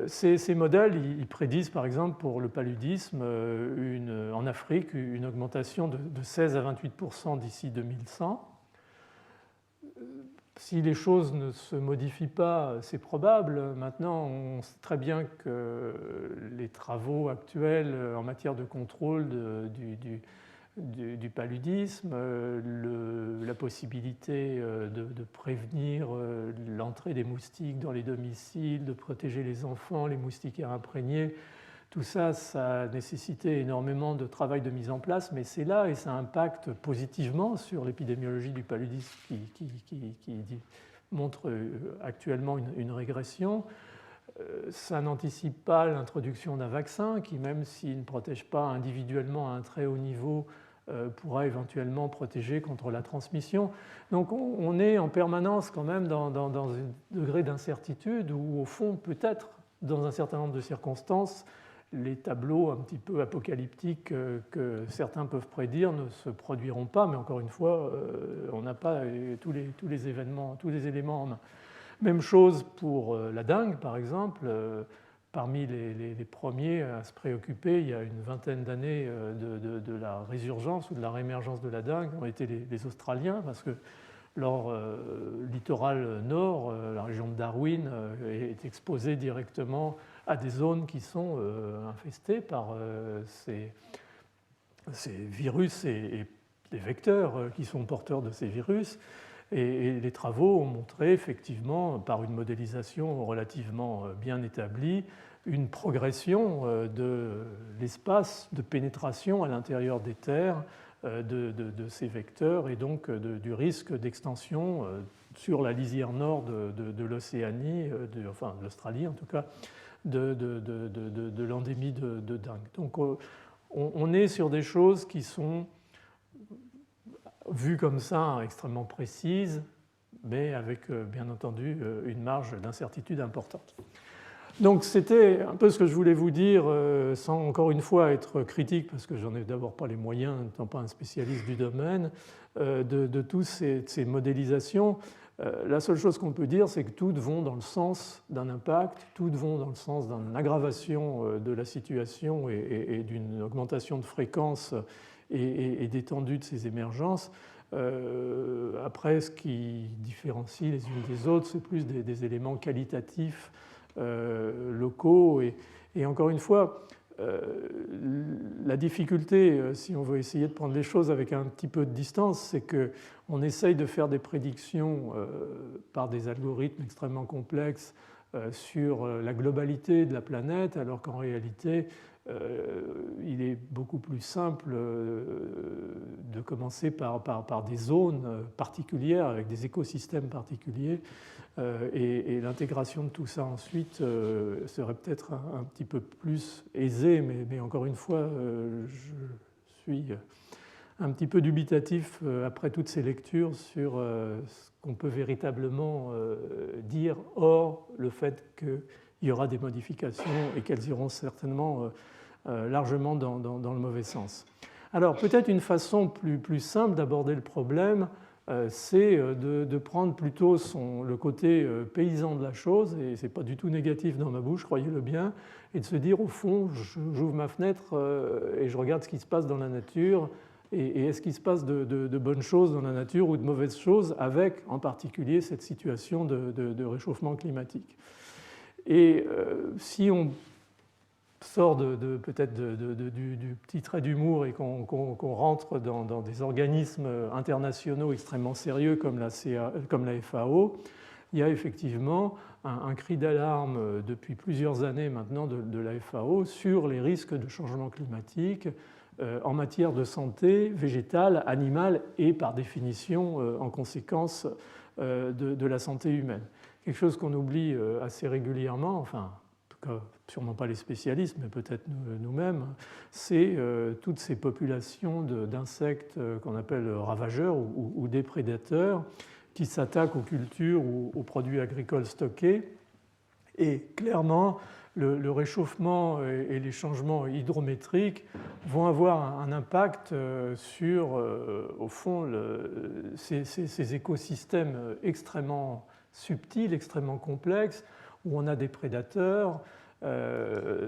Speaker 1: ces modèles ils prédisent par exemple pour le paludisme en Afrique une augmentation de 16 à 28% d'ici 2100. Si les choses ne se modifient pas, c'est probable. Maintenant, on sait très bien que les travaux actuels en matière de contrôle du paludisme, la possibilité de prévenir l'entrée des moustiques dans les domiciles, de protéger les enfants, les moustiquaires imprégnés, tout ça, ça a nécessité énormément de travail de mise en place, mais c'est là et ça impacte positivement sur l'épidémiologie du paludisme qui montre actuellement une régression. Ça n'anticipe pas l'introduction d'un vaccin qui, même s'il ne protège pas individuellement à un très haut niveau, pourra éventuellement protéger contre la transmission. Donc on est en permanence quand même dans un degré d'incertitude où, au fond, peut-être, dans un certain nombre de circonstances, les tableaux un petit peu apocalyptiques que certains peuvent prédire ne se produiront pas, mais encore une fois, on n'a pas tous les éléments en main. Même chose pour la dengue, par exemple. Parmi les premiers à se préoccuper, il y a une vingtaine d'années, de la résurgence ou de la réémergence de la dengue, ont été les Australiens, parce que leur littoral nord, la région de Darwin, est exposée directement à des zones qui sont infestées par ces virus et les vecteurs qui sont porteurs de ces virus. Et les travaux ont montré effectivement, par une modélisation relativement bien établie, une progression de l'espace de pénétration à l'intérieur des terres de ces vecteurs et donc du risque d'extension sur la lisière nord de l'Océanie, enfin de l'Australie en tout cas, de l'endémie de dengue. Donc on est sur des choses qui sont vues comme ça extrêmement précises, mais avec bien entendu une marge d'incertitude importante. Donc c'était un peu ce que je voulais vous dire, sans encore une fois être critique, parce que j'en ai d'abord pas les moyens, n'étant pas un spécialiste du domaine, de toutes ces modélisations. La seule chose qu'on peut dire, c'est que toutes vont dans le sens d'un impact, toutes vont dans le sens d'une aggravation de la situation et d'une augmentation de fréquence et d'étendue de ces émergences. Après, ce qui différencie les unes des autres, c'est plus des éléments qualitatifs locaux. Et encore une fois, la difficulté, si on veut essayer de prendre les choses avec un petit peu de distance, c'est qu'on essaye de faire des prédictions par des algorithmes extrêmement complexes sur la globalité de la planète, alors qu'en réalité, il est beaucoup plus simple de commencer par des zones particulières, avec des écosystèmes particuliers, et l'intégration de tout ça ensuite serait peut-être un petit peu plus aisée, mais encore une fois, je suis un petit peu dubitatif après toutes ces lectures sur ce qu'on peut véritablement dire, hors le fait qu'il y aura des modifications et qu'elles iront certainement largement dans le mauvais sens. Alors peut-être une façon plus simple d'aborder le problème, c'est de prendre plutôt le côté paysan de la chose, et ce n'est pas du tout négatif dans ma bouche, croyez-le bien, et de se dire au fond, j'ouvre ma fenêtre et je regarde ce qui se passe dans la nature, et est-ce qu'il se passe de bonnes choses dans la nature ou de mauvaises choses, avec en particulier cette situation de réchauffement climatique. Et si on sort peut-être du petit trait d'humour et qu'on rentre dans des organismes internationaux extrêmement sérieux comme la FAO, il y a effectivement un cri d'alarme depuis plusieurs années maintenant de la FAO sur les risques de changement climatique en matière de santé végétale, animale et par définition en conséquence de la santé humaine. Quelque chose qu'on oublie assez régulièrement, enfin en tout cas sûrement pas les spécialistes, mais peut-être nous-mêmes, c'est toutes ces populations d'insectes qu'on appelle ravageurs ou déprédateurs qui s'attaquent aux cultures ou aux produits agricoles stockés. Et clairement, le réchauffement et les changements hydrométriques vont avoir un impact sur, au fond, ces écosystèmes extrêmement subtils, extrêmement complexes, où on a des prédateurs,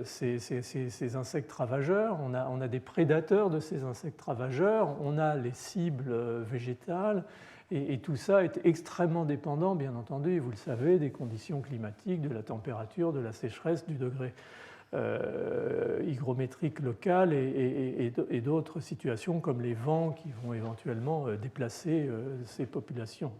Speaker 1: ces insectes ravageurs, on a des prédateurs de ces insectes ravageurs, on a les cibles végétales, et tout ça est extrêmement dépendant, bien entendu, et vous le savez, des conditions climatiques, de la température, de la sécheresse, du degré hygrométrique local et d'autres situations comme les vents qui vont éventuellement déplacer ces populations.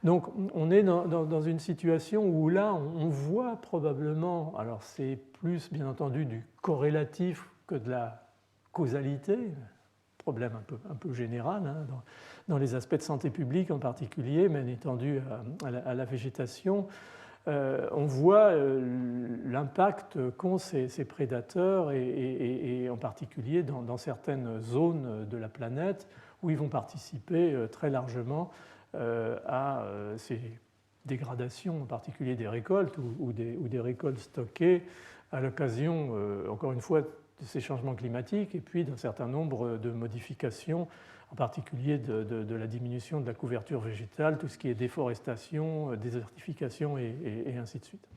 Speaker 1: Donc on est dans une situation où là on voit probablement, alors c'est plus bien entendu du corrélatif que de la causalité, problème un peu général hein, dans les aspects de santé publique en particulier, mais étendu à la végétation. On voit l'impact qu'ont ces prédateurs et en particulier dans certaines zones de la planète où ils vont participer très largement à ces dégradations, en particulier des récoltes ou des récoltes stockées à l'occasion, encore une fois, de ces changements climatiques et puis d'un certain nombre de modifications, en particulier de la diminution de la couverture végétale, tout ce qui est déforestation, désertification et ainsi de suite.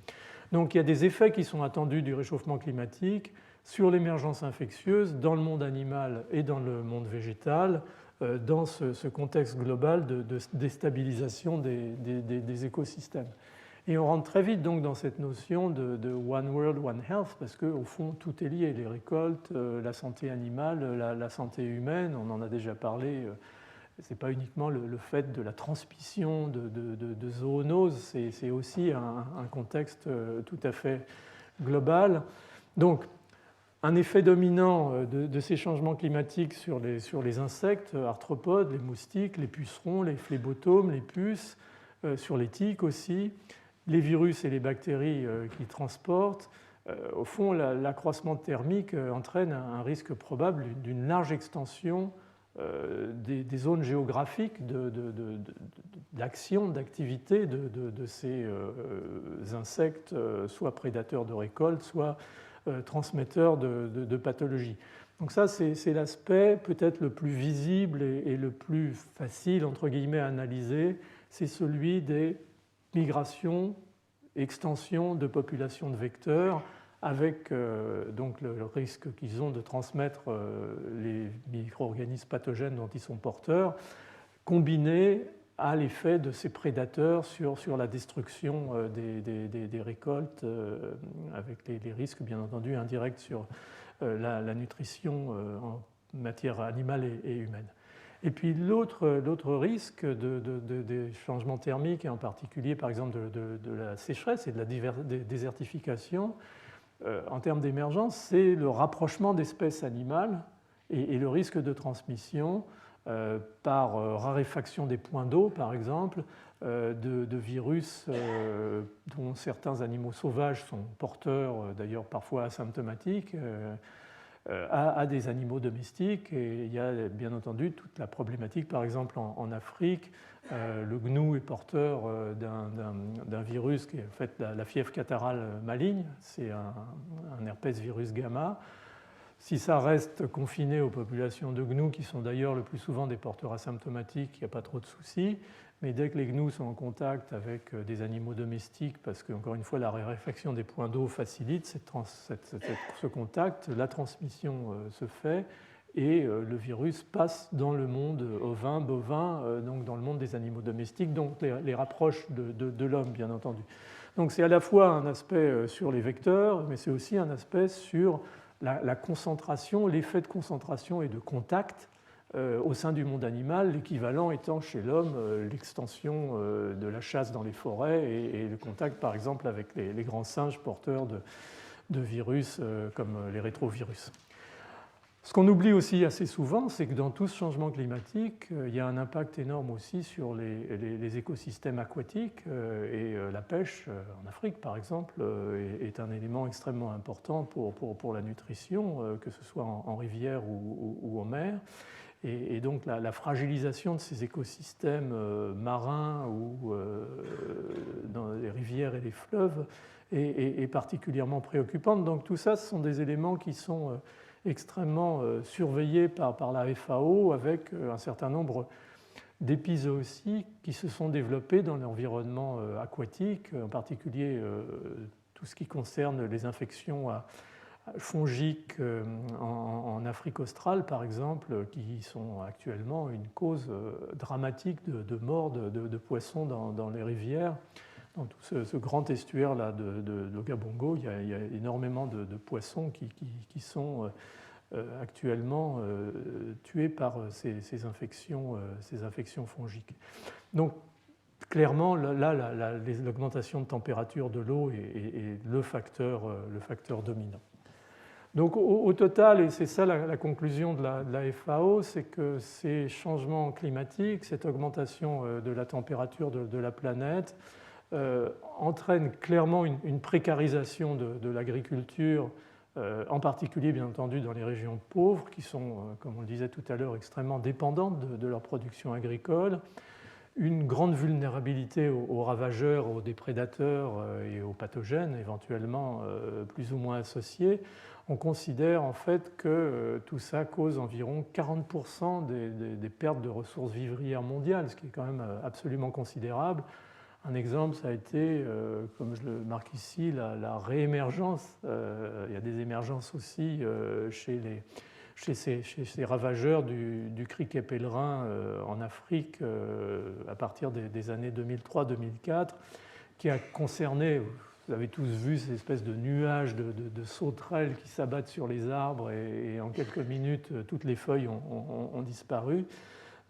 Speaker 1: Donc il y a des effets qui sont attendus du réchauffement climatique sur l'émergence infectieuse dans le monde animal et dans le monde végétal, dans ce contexte global de déstabilisation des écosystèmes. Et on rentre très vite donc dans cette notion de One World, One Health, parce qu'au fond, tout est lié, les récoltes, la santé animale, la santé humaine, on en a déjà parlé, ce n'est pas uniquement le fait de la transmission de zoonoses, c'est aussi un contexte tout à fait global. Donc, un effet dominant de ces changements climatiques sur les insectes, arthropodes, les moustiques, les pucerons, les phlébotomes, les puces, sur les tiques aussi, les virus et les bactéries qu'ils transportent. Au fond, l'accroissement thermique entraîne un risque probable d'une large extension des zones géographiques d'action, d'activité de ces insectes, soit prédateurs de récoltes, soit transmetteurs de pathologies. Donc ça, c'est l'aspect peut-être le plus visible et le plus facile, entre guillemets, à analyser, c'est celui des migrations, extensions de populations de vecteurs, avec donc le risque qu'ils ont de transmettre les micro-organismes pathogènes dont ils sont porteurs, combiné à l'effet de ces prédateurs sur la destruction des récoltes, avec les risques bien entendu indirects sur la nutrition en matière animale et humaine. Et puis l'autre risque des changements thermiques, et en particulier par exemple de la sécheresse et de la désertification, en termes d'émergence, c'est le rapprochement d'espèces animales et le risque de transmission par raréfaction des points d'eau, par exemple, de virus dont certains animaux sauvages sont porteurs, d'ailleurs parfois asymptomatiques, à des animaux domestiques. Et il y a bien entendu toute la problématique, par exemple en Afrique, le gnou est porteur d'un virus qui est en fait la fièvre catarrhale maligne, c'est un herpès virus gamma. Si ça reste confiné aux populations de gnous, qui sont d'ailleurs le plus souvent des porteurs asymptomatiques, il n'y a pas trop de soucis. Mais dès que les gnous sont en contact avec des animaux domestiques, parce qu'encore une fois, la raréfaction des points d'eau facilite ce contact, la transmission se fait et le virus passe dans le monde ovin, bovin, donc dans le monde des animaux domestiques, donc les rapproche de l'homme, bien entendu. Donc c'est à la fois un aspect sur les vecteurs, mais c'est aussi un aspect sur la concentration, l'effet de concentration et de contact au sein du monde animal, l'équivalent étant chez l'homme l'extension de la chasse dans les forêts et le contact par exemple avec les grands singes porteurs de virus comme les rétrovirus. Ce qu'on oublie aussi assez souvent, c'est que dans tout ce changement climatique, il y a un impact énorme aussi sur les écosystèmes aquatiques et la pêche en Afrique, par exemple, est un élément extrêmement important pour la nutrition, que ce soit en rivière ou en mer. Et donc la fragilisation de ces écosystèmes marins ou dans les rivières et les fleuves est particulièrement préoccupante. Donc tout ça, ce sont des éléments qui sont extrêmement surveillés par la FAO avec un certain nombre d'épizooties qui se sont développés dans l'environnement aquatique, en particulier tout ce qui concerne les infections fongiques en Afrique australe, par exemple, qui sont actuellement une cause dramatique de mort de poissons dans les rivières. Dans tout ce grand estuaire-là de Gabongo, il y a énormément de poissons qui sont actuellement tués par ces infections fongiques. Donc, clairement, là, l'augmentation de température de l'eau est le facteur dominant. Donc, au total, et c'est ça la conclusion de la FAO, c'est que ces changements climatiques, cette augmentation de la température de la planète, entraîne clairement une précarisation de l'agriculture, en particulier bien entendu dans les régions pauvres qui sont, comme on le disait tout à l'heure, extrêmement dépendantes de leur production agricole, une grande vulnérabilité aux ravageurs, aux déprédateurs et aux pathogènes éventuellement plus ou moins associés. On considère en fait que tout ça cause environ 40% des pertes de ressources vivrières mondiales, ce qui est quand même absolument considérable. Un exemple, ça a été, comme je le marque ici, la réémergence. Il y a des émergences aussi chez ces ravageurs du criquet pèlerin en Afrique à partir des années 2003-2004, qui a concerné, vous avez tous vu, ces espèces de nuages de sauterelles qui s'abattent sur les arbres et en quelques minutes, toutes les feuilles ont disparu.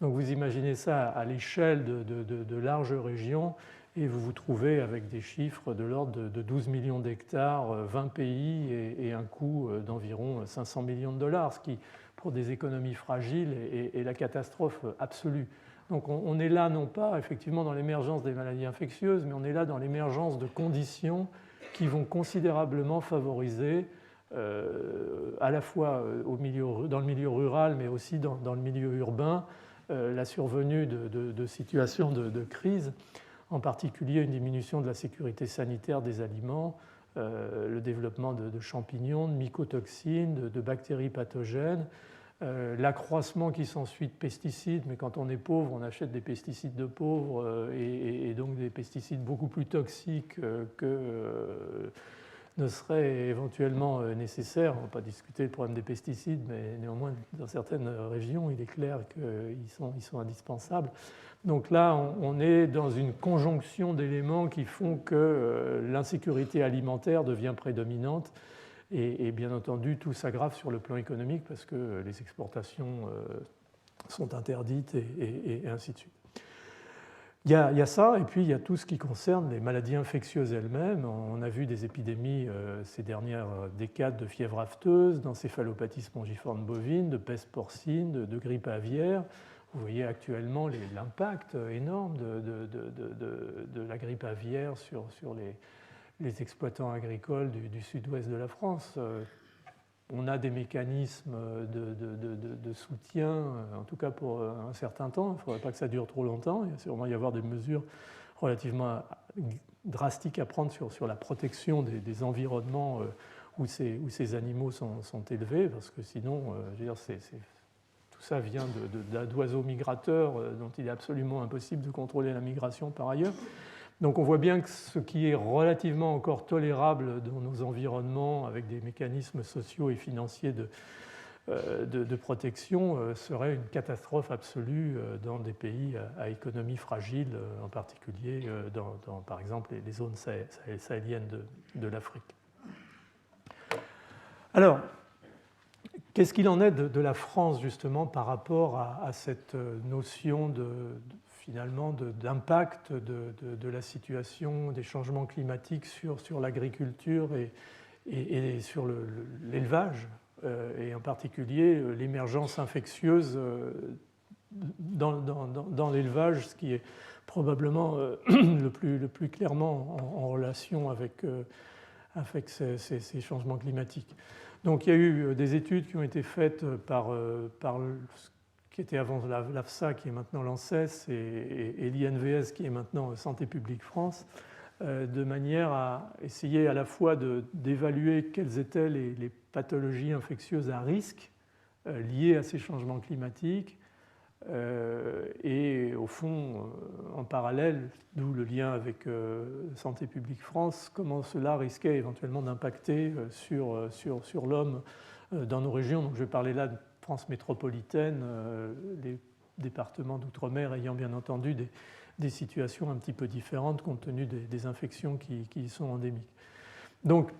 Speaker 1: Donc vous imaginez ça à l'échelle de larges régions et vous vous trouvez avec des chiffres de l'ordre de 12 millions d'hectares, 20 pays et un coût d'environ 500 millions de dollars, ce qui, pour des économies fragiles, est la catastrophe absolue. Donc on est là non pas effectivement dans l'émergence des maladies infectieuses, mais on est là dans l'émergence de conditions qui vont considérablement favoriser à la fois dans le milieu rural, mais aussi dans le milieu urbain, la survenue de situations de crise, en particulier une diminution de la sécurité sanitaire des aliments, le développement de champignons, de mycotoxines, de bactéries pathogènes, l'accroissement qui s'ensuit de pesticides, mais quand on est pauvre, on achète des pesticides de pauvres et donc des pesticides beaucoup plus toxiques que ne serait éventuellement nécessaire. On ne va pas discuter le problème des pesticides, mais néanmoins, dans certaines régions, il est clair qu'ils sont indispensables. Donc là, on est dans une conjonction d'éléments qui font que l'insécurité alimentaire devient prédominante et bien entendu, tout s'aggrave sur le plan économique parce que les exportations sont interdites et ainsi de suite. Il y a ça, et puis il y a tout ce qui concerne les maladies infectieuses elles-mêmes. On a vu des épidémies ces dernières décades de fièvre afteuse, d'encéphalopathie spongiforme bovine, de peste porcine, de grippe aviaire. Vous voyez actuellement l'impact énorme de la grippe aviaire sur les exploitants agricoles du sud-ouest de la France. On a des mécanismes de soutien, en tout cas pour un certain temps. Il ne faudrait pas que ça dure trop longtemps. Il va sûrement y avoir des mesures relativement drastiques à prendre sur la protection des environnements où ces animaux sont élevés, parce que sinon, je veux dire, tout ça vient d'oiseaux migrateurs dont il est absolument impossible de contrôler la migration par ailleurs. Donc on voit bien que ce qui est relativement encore tolérable dans nos environnements avec des mécanismes sociaux et financiers de protection serait une catastrophe absolue dans des pays à économie fragile, en particulier dans par exemple les zones sahéliennes de l'Afrique. Alors, qu'est-ce qu'il en est de la France justement par rapport à cette notion finalement d'impact de la situation des changements climatiques sur l'agriculture et sur l'élevage, et en particulier l'émergence infectieuse dans l'élevage, ce qui est probablement le plus clairement en relation avec ces changements climatiques. Donc il y a eu des études qui ont été faites par qui était avant l'AFSA, qui est maintenant l'ANSES, et l'INVS, qui est maintenant Santé publique France, de manière à essayer à la fois d'évaluer quelles étaient les pathologies infectieuses à risque liées à ces changements climatiques, et au fond, en parallèle, d'où le lien avec Santé publique France, comment cela risquait éventuellement d'impacter sur l'homme dans nos régions. Donc je vais parler là de France métropolitaine, les départements d'outre-mer ayant bien entendu des situations un petit peu différentes compte tenu des infections qui y sont endémiques. Donc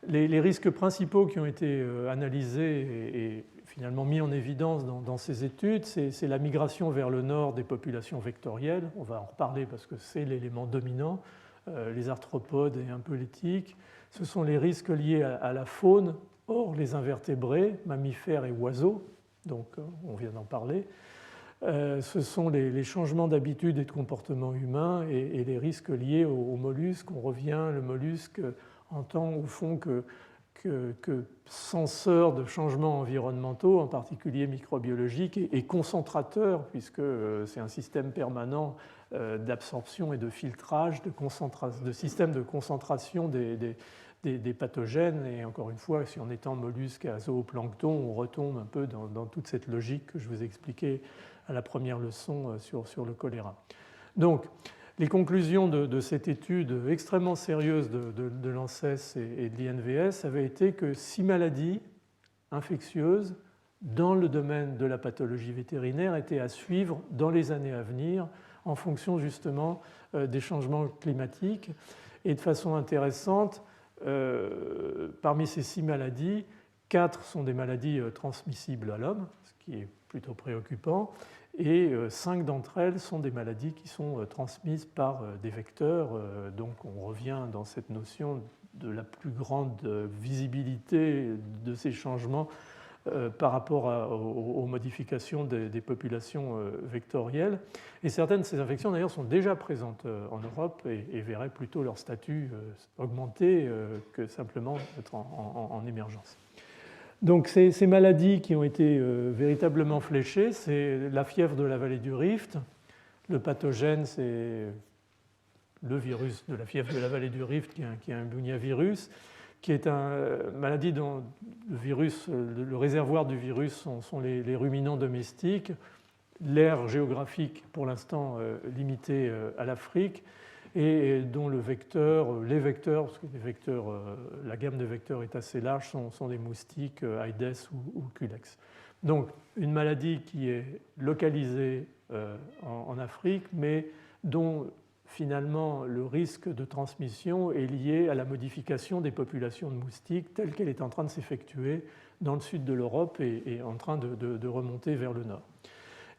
Speaker 1: les risques principaux qui ont été analysés et finalement mis en évidence dans ces études, c'est la migration vers le nord des populations vectorielles. On va en reparler parce que c'est l'élément dominant, les arthropodes et un peu les tiques. Ce sont les risques liés à la faune, hors les invertébrés, mammifères et oiseaux. Donc on vient d'en parler. Ce sont les changements d'habitude et de comportement humain et les risques liés aux mollusques. On revient, le mollusque en tant au fond que censeur de changements environnementaux, en particulier microbiologiques, et concentrateur, puisque c'est un système permanent d'absorption et de filtrage, de système de concentration des pathogènes. Et encore une fois, si on étend mollusque à zooplancton, on retombe un peu dans toute cette logique que je vous ai expliquée à la première leçon sur le choléra. Donc, les conclusions de cette étude extrêmement sérieuse de l'ANSES et de l'INVS avaient été que 6 maladies infectieuses dans le domaine de la pathologie vétérinaire étaient à suivre dans les années à venir en fonction justement des changements climatiques. Et de façon intéressante, parmi ces 6 maladies, 4 sont des maladies transmissibles à l'homme, ce qui est plutôt préoccupant, et 5 d'entre elles sont des maladies qui sont transmises par des vecteurs. Donc on revient dans cette notion de la plus grande visibilité de ces changements par rapport aux modifications des populations vectorielles. Et certaines de ces infections d'ailleurs sont déjà présentes en Europe et verraient plutôt leur statut augmenter que simplement être en émergence. Donc ces maladies qui ont été véritablement fléchées, c'est la fièvre de la vallée du Rift. Le pathogène, c'est le virus de la fièvre de la vallée du Rift, qui est un bunyavirus, qui est une maladie dont le réservoir du virus sont les ruminants domestiques, l'aire géographique pour l'instant limitée à l'Afrique, et dont les vecteurs, parce que la gamme de vecteurs est assez large, sont des moustiques Aedes ou Culex. Donc une maladie qui est localisée en Afrique, mais dont finalement le risque de transmission est lié à la modification des populations de moustiques telle qu'elle est en train de s'effectuer dans le sud de l'Europe et en train de remonter vers le nord.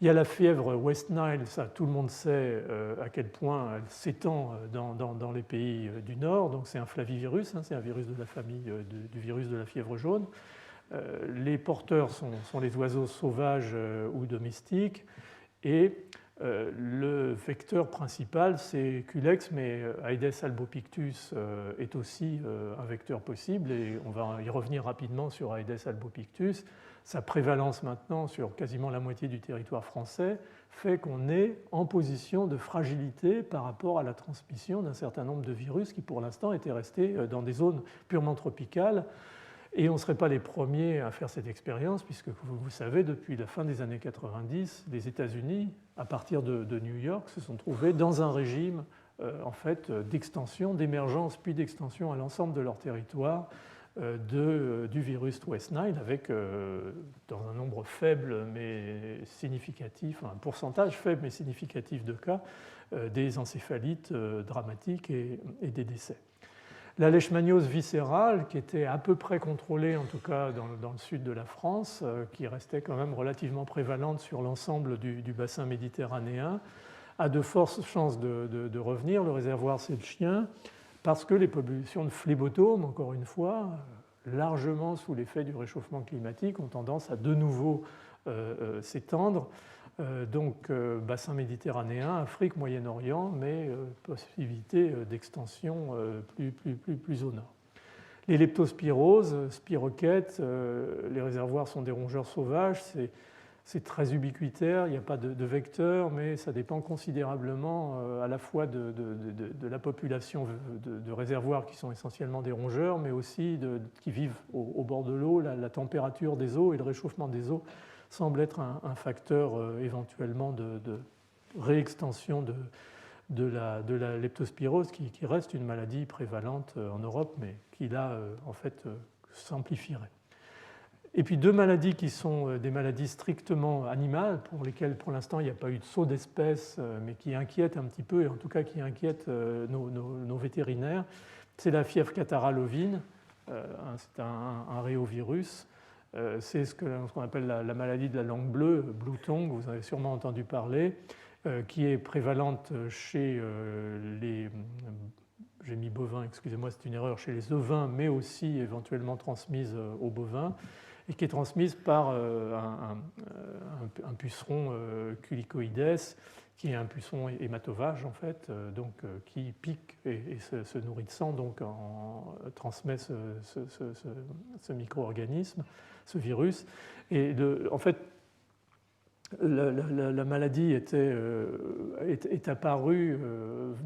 Speaker 1: Il y a la fièvre West Nile, ça tout le monde sait à quel point elle s'étend dans les pays du Nord. Donc c'est un flavivirus, c'est un virus de la famille du virus de la fièvre jaune. Les porteurs sont les oiseaux sauvages ou domestiques et le vecteur principal c'est Culex, mais Aedes albopictus est aussi un vecteur possible et on va y revenir rapidement sur Aedes albopictus. Sa prévalence maintenant sur quasiment la moitié du territoire français fait qu'on est en position de fragilité par rapport à la transmission d'un certain nombre de virus qui pour l'instant étaient restés dans des zones purement tropicales. Et on ne serait pas les premiers à faire cette expérience, puisque vous savez, depuis la fin des années 90, les États-Unis, à partir de New York, se sont trouvés dans un régime en fait, d'extension, d'émergence puis d'extension à l'ensemble de leur territoire du virus West Nile, avec dans un nombre faible mais significatif, un pourcentage faible mais significatif de cas, des encéphalites dramatiques et des décès. La leishmaniose viscérale, qui était à peu près contrôlée, en tout cas dans le sud de la France, qui restait quand même relativement prévalente sur l'ensemble du bassin méditerranéen, a de fortes chances de revenir. Le réservoir, c'est le chien, parce que les populations de phlébotomes, encore une fois, largement sous l'effet du réchauffement climatique, ont tendance à de nouveau s'étendre. Donc bassin méditerranéen, Afrique, Moyen-Orient, mais possibilité d'extension plus au nord. Les leptospiroses, spirochètes, les réservoirs sont des rongeurs sauvages, c'est très ubiquitaire, il n'y a pas de vecteur, mais ça dépend considérablement à la fois de la population de réservoirs qui sont essentiellement des rongeurs, mais aussi qui vivent au bord de l'eau. La température des eaux et le réchauffement des eaux semble être un facteur éventuellement de réextension de la leptospirose, qui reste une maladie prévalente en Europe, mais qui là, en fait, s'amplifierait. Et puis deux maladies qui sont des maladies strictement animales, pour lesquelles pour l'instant il n'y a pas eu de saut d'espèce, mais qui inquiètent un petit peu, et en tout cas qui inquiètent nos vétérinaires. C'est la fièvre catarrhale ovine, c'est un réovirus. C'est ce qu'on appelle la maladie de la langue bleue, Blue Tongue, vous avez sûrement entendu parler, qui est prévalente chez les... J'ai mis bovins, excusez-moi, c'est une erreur, chez les ovins, mais aussi éventuellement transmise aux bovins, et qui est transmise par un puceron culicoïdes, qui est un puceron hématovage en fait, donc qui pique et se nourrit de sang, donc transmet ce micro-organisme, ce virus. Et en fait, la maladie est apparue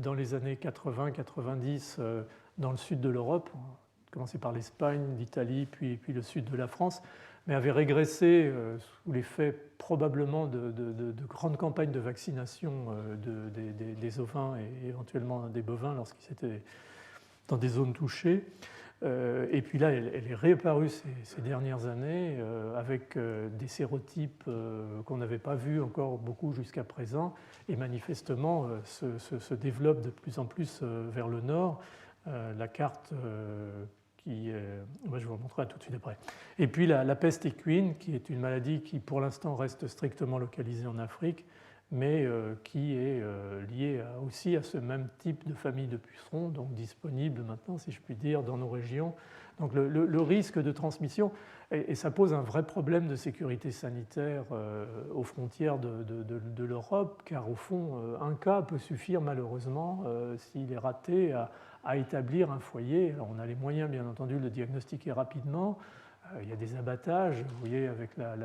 Speaker 1: dans les années 80-90 dans le sud de l'Europe, commencé par l'Espagne, l'Italie, puis le sud de la France, mais avait régressé sous l'effet probablement de grandes campagnes de vaccination des ovins et éventuellement des bovins lorsqu'ils étaient dans des zones touchées. Et puis là, elle est réapparue ces dernières années avec des sérotypes qu'on n'avait pas vus encore beaucoup jusqu'à présent, et manifestement se développe de plus en plus vers le nord. La carte je vous montrerai tout de suite après. Et puis la peste équine, qui est une maladie qui pour l'instant reste strictement localisée en Afrique, mais qui est liée aussi à ce même type de famille de pucerons, donc disponible maintenant, si je puis dire, dans nos régions. Donc le risque de transmission, et ça pose un vrai problème de sécurité sanitaire aux frontières de l'Europe, car au fond, un cas peut suffire malheureusement, s'il est raté, à établir un foyer. Alors on a les moyens, bien entendu, de le diagnostiquer rapidement. Il y a des abattages, vous voyez, avec la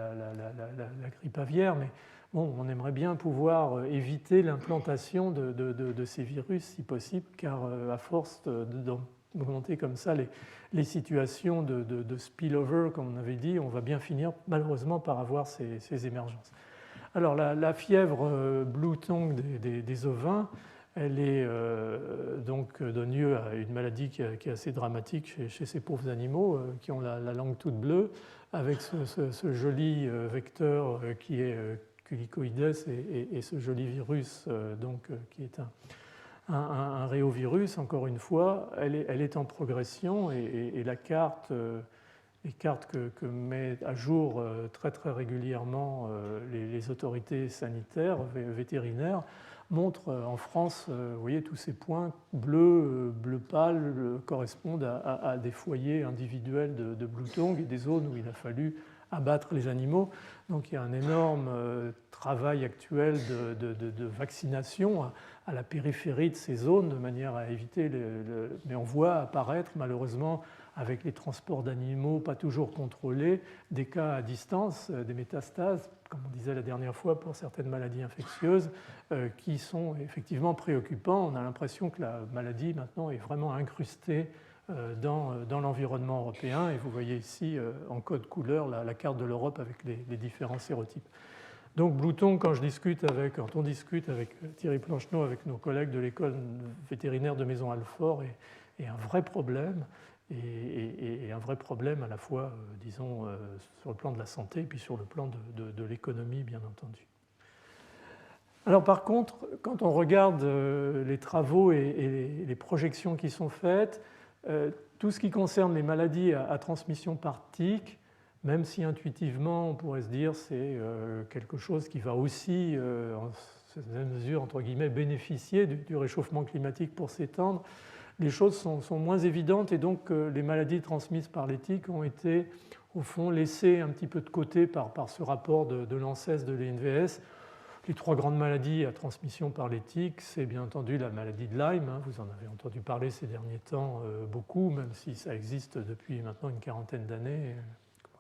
Speaker 1: grippe aviaire, mais bon, on aimerait bien pouvoir éviter l'implantation de ces virus, si possible, car à force d'augmenter comme ça les situations de spillover, comme on avait dit, on va bien finir malheureusement par avoir ces émergences. Alors la fièvre Blue Tongue des ovins, elle est donc donne lieu à une maladie qui est assez dramatique chez ces pauvres animaux qui ont la langue toute bleue, avec ce joli vecteur qui est culicoïdes et ce joli virus donc, qui est un réovirus. Encore une fois, elle est en progression, et la carte les cartes que met à jour très très régulièrement les autorités sanitaires, vétérinaires, montrent en France, vous voyez, tous ces points bleus, bleu pâle, correspondent à des foyers individuels de blue tongue et des zones où il a fallu abattre les animaux. Donc il y a un énorme travail actuel de vaccination à la périphérie de ces zones de manière à éviter mais on voit apparaître malheureusement avec les transports d'animaux pas toujours contrôlés des cas à distance, des métastases, comme on disait la dernière fois pour certaines maladies infectieuses, qui sont effectivement préoccupants. On a l'impression que la maladie maintenant est vraiment incrustée dans l'environnement européen. Et vous voyez ici en code couleur la carte de l'Europe avec les différents sérotypes. Donc blue tongue, quand on discute avec Thierry Plancheneau, avec nos collègues de l'école vétérinaire de Maisons-Alfort, est un vrai problème. Et un vrai problème à la fois, disons, sur le plan de la santé et puis sur le plan de l'économie, bien entendu. Alors par contre, quand on regarde les travaux et les projections qui sont faites, tout ce qui concerne les maladies à transmission par tique, même si intuitivement on pourrait se dire c'est quelque chose qui va aussi, en certaine mesure, entre guillemets, bénéficier du réchauffement climatique pour s'étendre, les choses sont moins évidentes et donc les maladies transmises par les tiques ont été au fond laissées un petit peu de côté par ce rapport de l'ANSES, de l'INVS. Les trois grandes maladies à transmission par les tiques, c'est bien entendu la maladie de Lyme, vous en avez entendu parler ces derniers temps beaucoup, même si ça existe depuis maintenant une quarantaine d'années,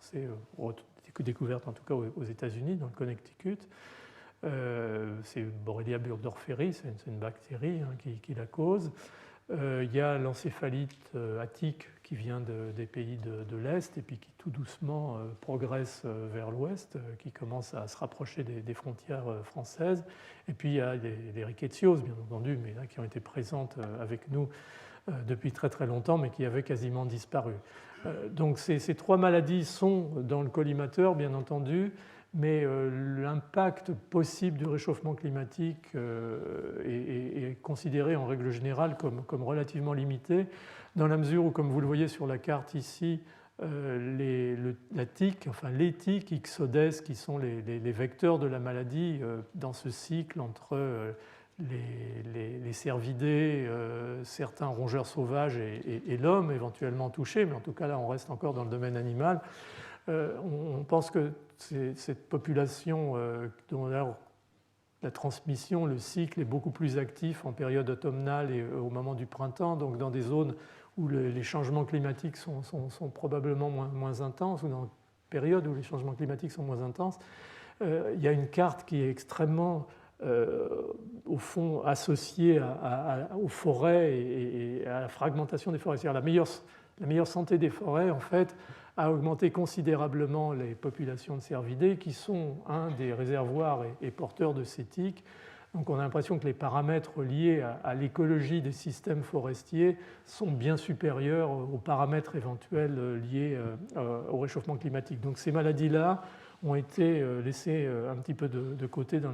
Speaker 1: c'est découverte en tout cas aux États-Unis, dans le Connecticut. C'est Borrelia burgdorferi, c'est une bactérie qui la cause. Il y a l'encéphalite attique qui vient des pays de l'Est et puis qui tout doucement progresse vers l'Ouest, qui commence à se rapprocher des frontières françaises. Et puis il y a les rickétsioses, bien entendu, mais là qui ont été présentes avec nous depuis très très longtemps, mais qui avaient quasiment disparu. Donc ces trois maladies sont dans le collimateur, bien entendu, mais l'impact possible du réchauffement climatique est considéré en règle générale comme relativement limité, dans la mesure où, comme vous le voyez sur la carte ici, la tique, enfin les tiques Ixodes, qui sont les vecteurs de la maladie dans ce cycle entre les cervidés, certains rongeurs sauvages et l'homme éventuellement touché, mais en tout cas là on reste encore dans le domaine animal. On pense que cette population dont la transmission, le cycle est beaucoup plus actif en période automnale et au moment du printemps, donc dans des zones où les changements climatiques sont probablement moins intenses, ou dans des périodes où les changements climatiques sont moins intenses. Il y a une carte qui est extrêmement, au fond, associée aux forêts et à la fragmentation des forêts. C'est-à-dire la meilleure santé des forêts, en fait, a augmenté considérablement les populations de cervidés qui sont un des réservoirs et porteurs de ces tiques. Donc on a l'impression que les paramètres liés à l'écologie des systèmes forestiers sont bien supérieurs aux paramètres éventuels liés au réchauffement climatique. Donc ces maladies-là ont été laissées un petit peu de côté dans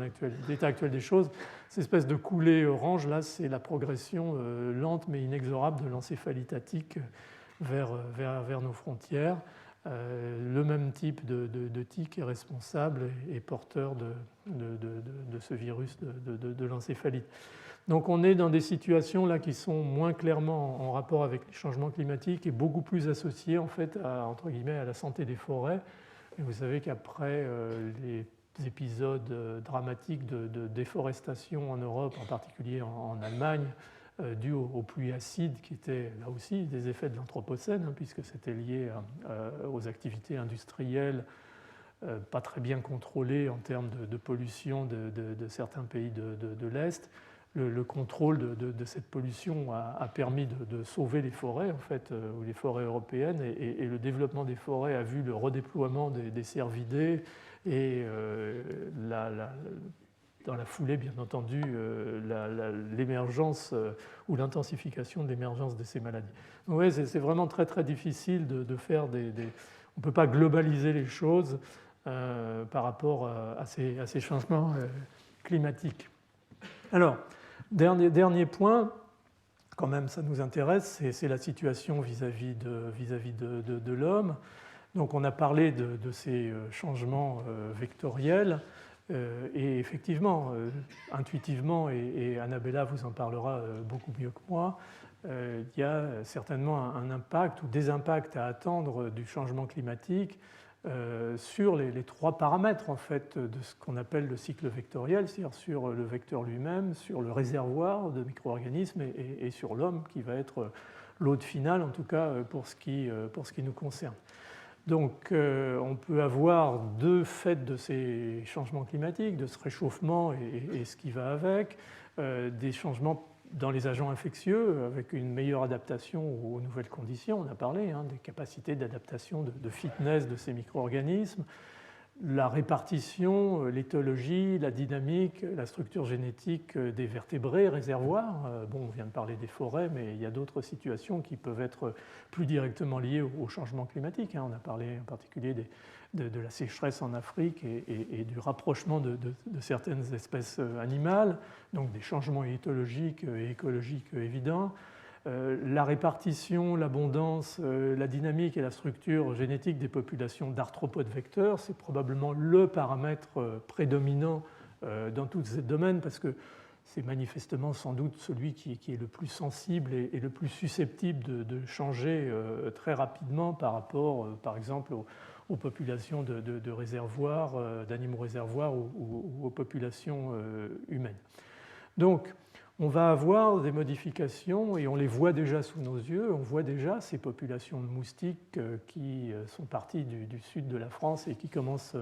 Speaker 1: l'état actuel des choses. Cette espèce de coulée orange, là, c'est la progression lente mais inexorable de l'encéphalite attique vers nos frontières. Le même type de tique est responsable et porteur de ce virus de l'encéphalite. Donc on est dans des situations là qui sont moins clairement en rapport avec les changements climatiques et beaucoup plus associées en fait entre guillemets à la santé des forêts. Et vous savez qu'après les épisodes dramatiques de déforestation en Europe, en particulier en Allemagne, dû aux pluies acides qui étaient là aussi des effets de l'Anthropocène, puisque c'était lié aux activités industrielles pas très bien contrôlées en termes de pollution de certains pays de l'Est. Le contrôle de cette pollution a permis de sauver les forêts, en fait, ou les forêts européennes, et le développement des forêts a vu le redéploiement des cervidés et dans la foulée, bien entendu, l'émergence ou l'intensification de l'émergence de ces maladies. Donc, ouais, c'est vraiment très très difficile de faire on ne peut pas globaliser les choses par rapport à ces changements climatiques. Alors, dernier point, quand même ça nous intéresse, c'est la situation vis-à-vis de l'homme. Donc on a parlé de ces changements vectoriels. Et effectivement, intuitivement, et Annabella vous en parlera beaucoup mieux que moi, il y a certainement un impact ou des impacts à attendre du changement climatique sur les trois paramètres en fait, de ce qu'on appelle le cycle vectoriel, c'est-à-dire sur le vecteur lui-même, sur le réservoir de micro-organismes et sur l'homme qui va être l'hôte final, en tout cas pour ce qui nous concerne. Donc on peut avoir deux faits de ces changements climatiques, de ce réchauffement et ce qui va avec, des changements dans les agents infectieux avec une meilleure adaptation aux nouvelles conditions, on a parlé des capacités d'adaptation, de fitness de ces micro-organismes, la répartition, l'éthologie, la dynamique, la structure génétique des vertébrés réservoirs. Bon, on vient de parler des forêts, mais il y a d'autres situations qui peuvent être plus directement liées au changement climatique. On a parlé en particulier de la sécheresse en Afrique et du rapprochement de certaines espèces animales, donc des changements éthologiques et écologiques évidents. La répartition, l'abondance, la dynamique et la structure génétique des populations d'arthropodes vecteurs, c'est probablement le paramètre prédominant dans tous ces domaines parce que c'est manifestement sans doute celui qui est le plus sensible et le plus susceptible de changer très rapidement par rapport, par exemple, aux populations de réservoirs, d'animaux réservoirs ou aux populations humaines. Donc, on va avoir des modifications et on les voit déjà sous nos yeux. On voit déjà ces populations de moustiques qui sont parties du sud de la France et qui commencent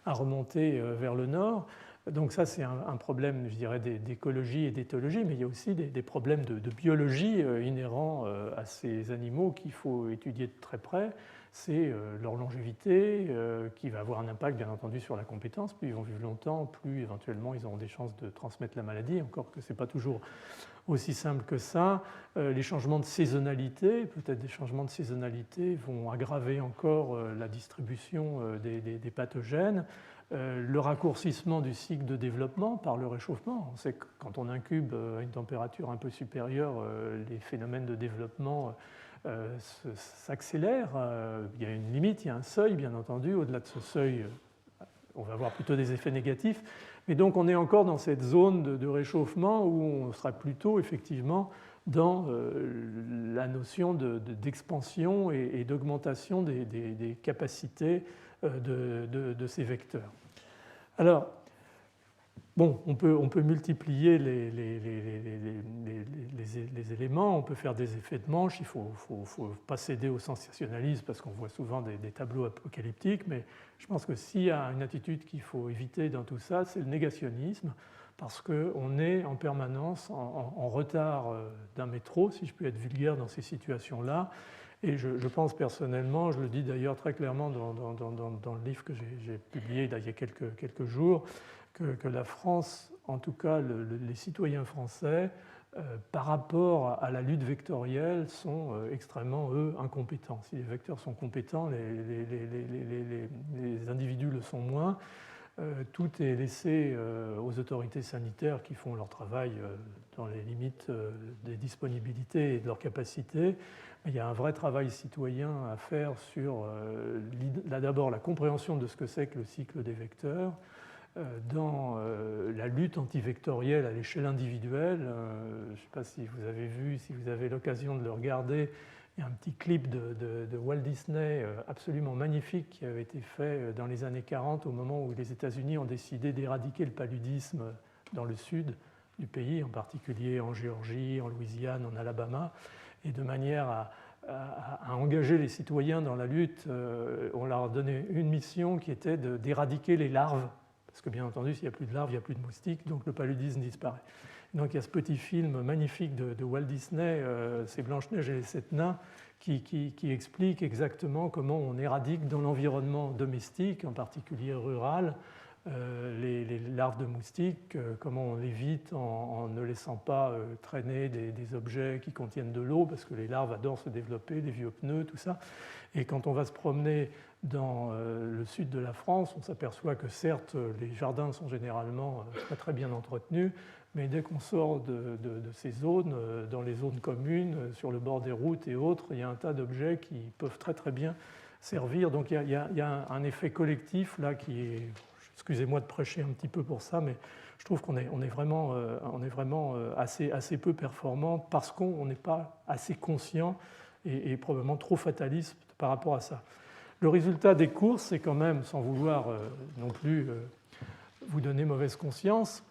Speaker 1: à remonter vers le nord. Donc ça, c'est un problème, je dirais, d'écologie et d'éthologie, mais il y a aussi des problèmes de biologie inhérents à ces animaux qu'il faut étudier de très près. C'est leur longévité qui va avoir un impact, bien entendu, sur la compétence. Plus ils vont vivre longtemps, plus éventuellement ils auront des chances de transmettre la maladie, encore que ce n'est pas toujours aussi simple que ça. Les changements de saisonnalité, peut-être des changements de saisonnalité vont aggraver encore la distribution des pathogènes. Le raccourcissement du cycle de développement par le réchauffement. On sait que quand on incube à une température un peu supérieure, les phénomènes de développement s'accélèrent. Il y a une limite, il y a un seuil, bien entendu. Au-delà de ce seuil, on va avoir plutôt des effets négatifs. Mais donc on est encore dans cette zone de réchauffement où on sera plutôt effectivement dans la notion d'expansion et d'augmentation des capacités de ces vecteurs. Alors, bon, on peut multiplier les éléments, on peut faire des effets de manche, il ne faut pas céder au sensationnalisme parce qu'on voit souvent des tableaux apocalyptiques, mais je pense que s'il y a une attitude qu'il faut éviter dans tout ça, c'est le négationnisme, parce qu'on est en permanence en retard d'un métro, si je peux être vulgaire dans ces situations-là. Et je pense personnellement, je le dis d'ailleurs très clairement dans le livre que j'ai publié il y a quelques jours, que la France, en tout cas les citoyens français, par rapport à la lutte vectorielle, sont extrêmement, eux, incompétents. Si les vecteurs sont compétents, les individus le sont moins. Tout est laissé aux autorités sanitaires qui font leur travail dans les limites des disponibilités et de leurs capacités. Mais il y a un vrai travail citoyen à faire sur d'abord la compréhension de ce que c'est que le cycle des vecteurs, dans la lutte antivectorielle à l'échelle individuelle. Je ne sais pas si vous avez vu, si vous avez l'occasion de le regarder, il y a un petit clip de Walt Disney absolument magnifique qui avait été fait dans les années 40 au moment où les États-Unis ont décidé d'éradiquer le paludisme dans le sud du pays, en particulier en Géorgie, en Louisiane, en Alabama. Et de manière à engager les citoyens dans la lutte, on leur a donné une mission qui était d'éradiquer les larves, parce que bien entendu, s'il n'y a plus de larves, il n'y a plus de moustiques, donc le paludisme disparaît. Donc il y a ce petit film magnifique de Walt Disney, c'est Blanche-Neige et les 7 nains, qui explique exactement comment on éradique dans l'environnement domestique, en particulier rural, les larves de moustiques, comment on évite en ne laissant pas traîner des objets qui contiennent de l'eau, parce que les larves adorent se développer, des vieux pneus, tout ça. Et quand on va se promener dans le sud de la France, on s'aperçoit que certes, les jardins sont généralement très très bien entretenus, mais dès qu'on sort de ces zones, dans les zones communes, sur le bord des routes et autres, il y a un tas d'objets qui peuvent très très bien servir. Donc il y a un effet collectif là qui est, excusez-moi de prêcher un petit peu pour ça, mais je trouve qu'on est vraiment assez peu performant parce qu'on n'est pas assez conscient et probablement trop fataliste par rapport à ça. Le résultat des courses, c'est quand même, sans vouloir non plus vous donner mauvaise conscience,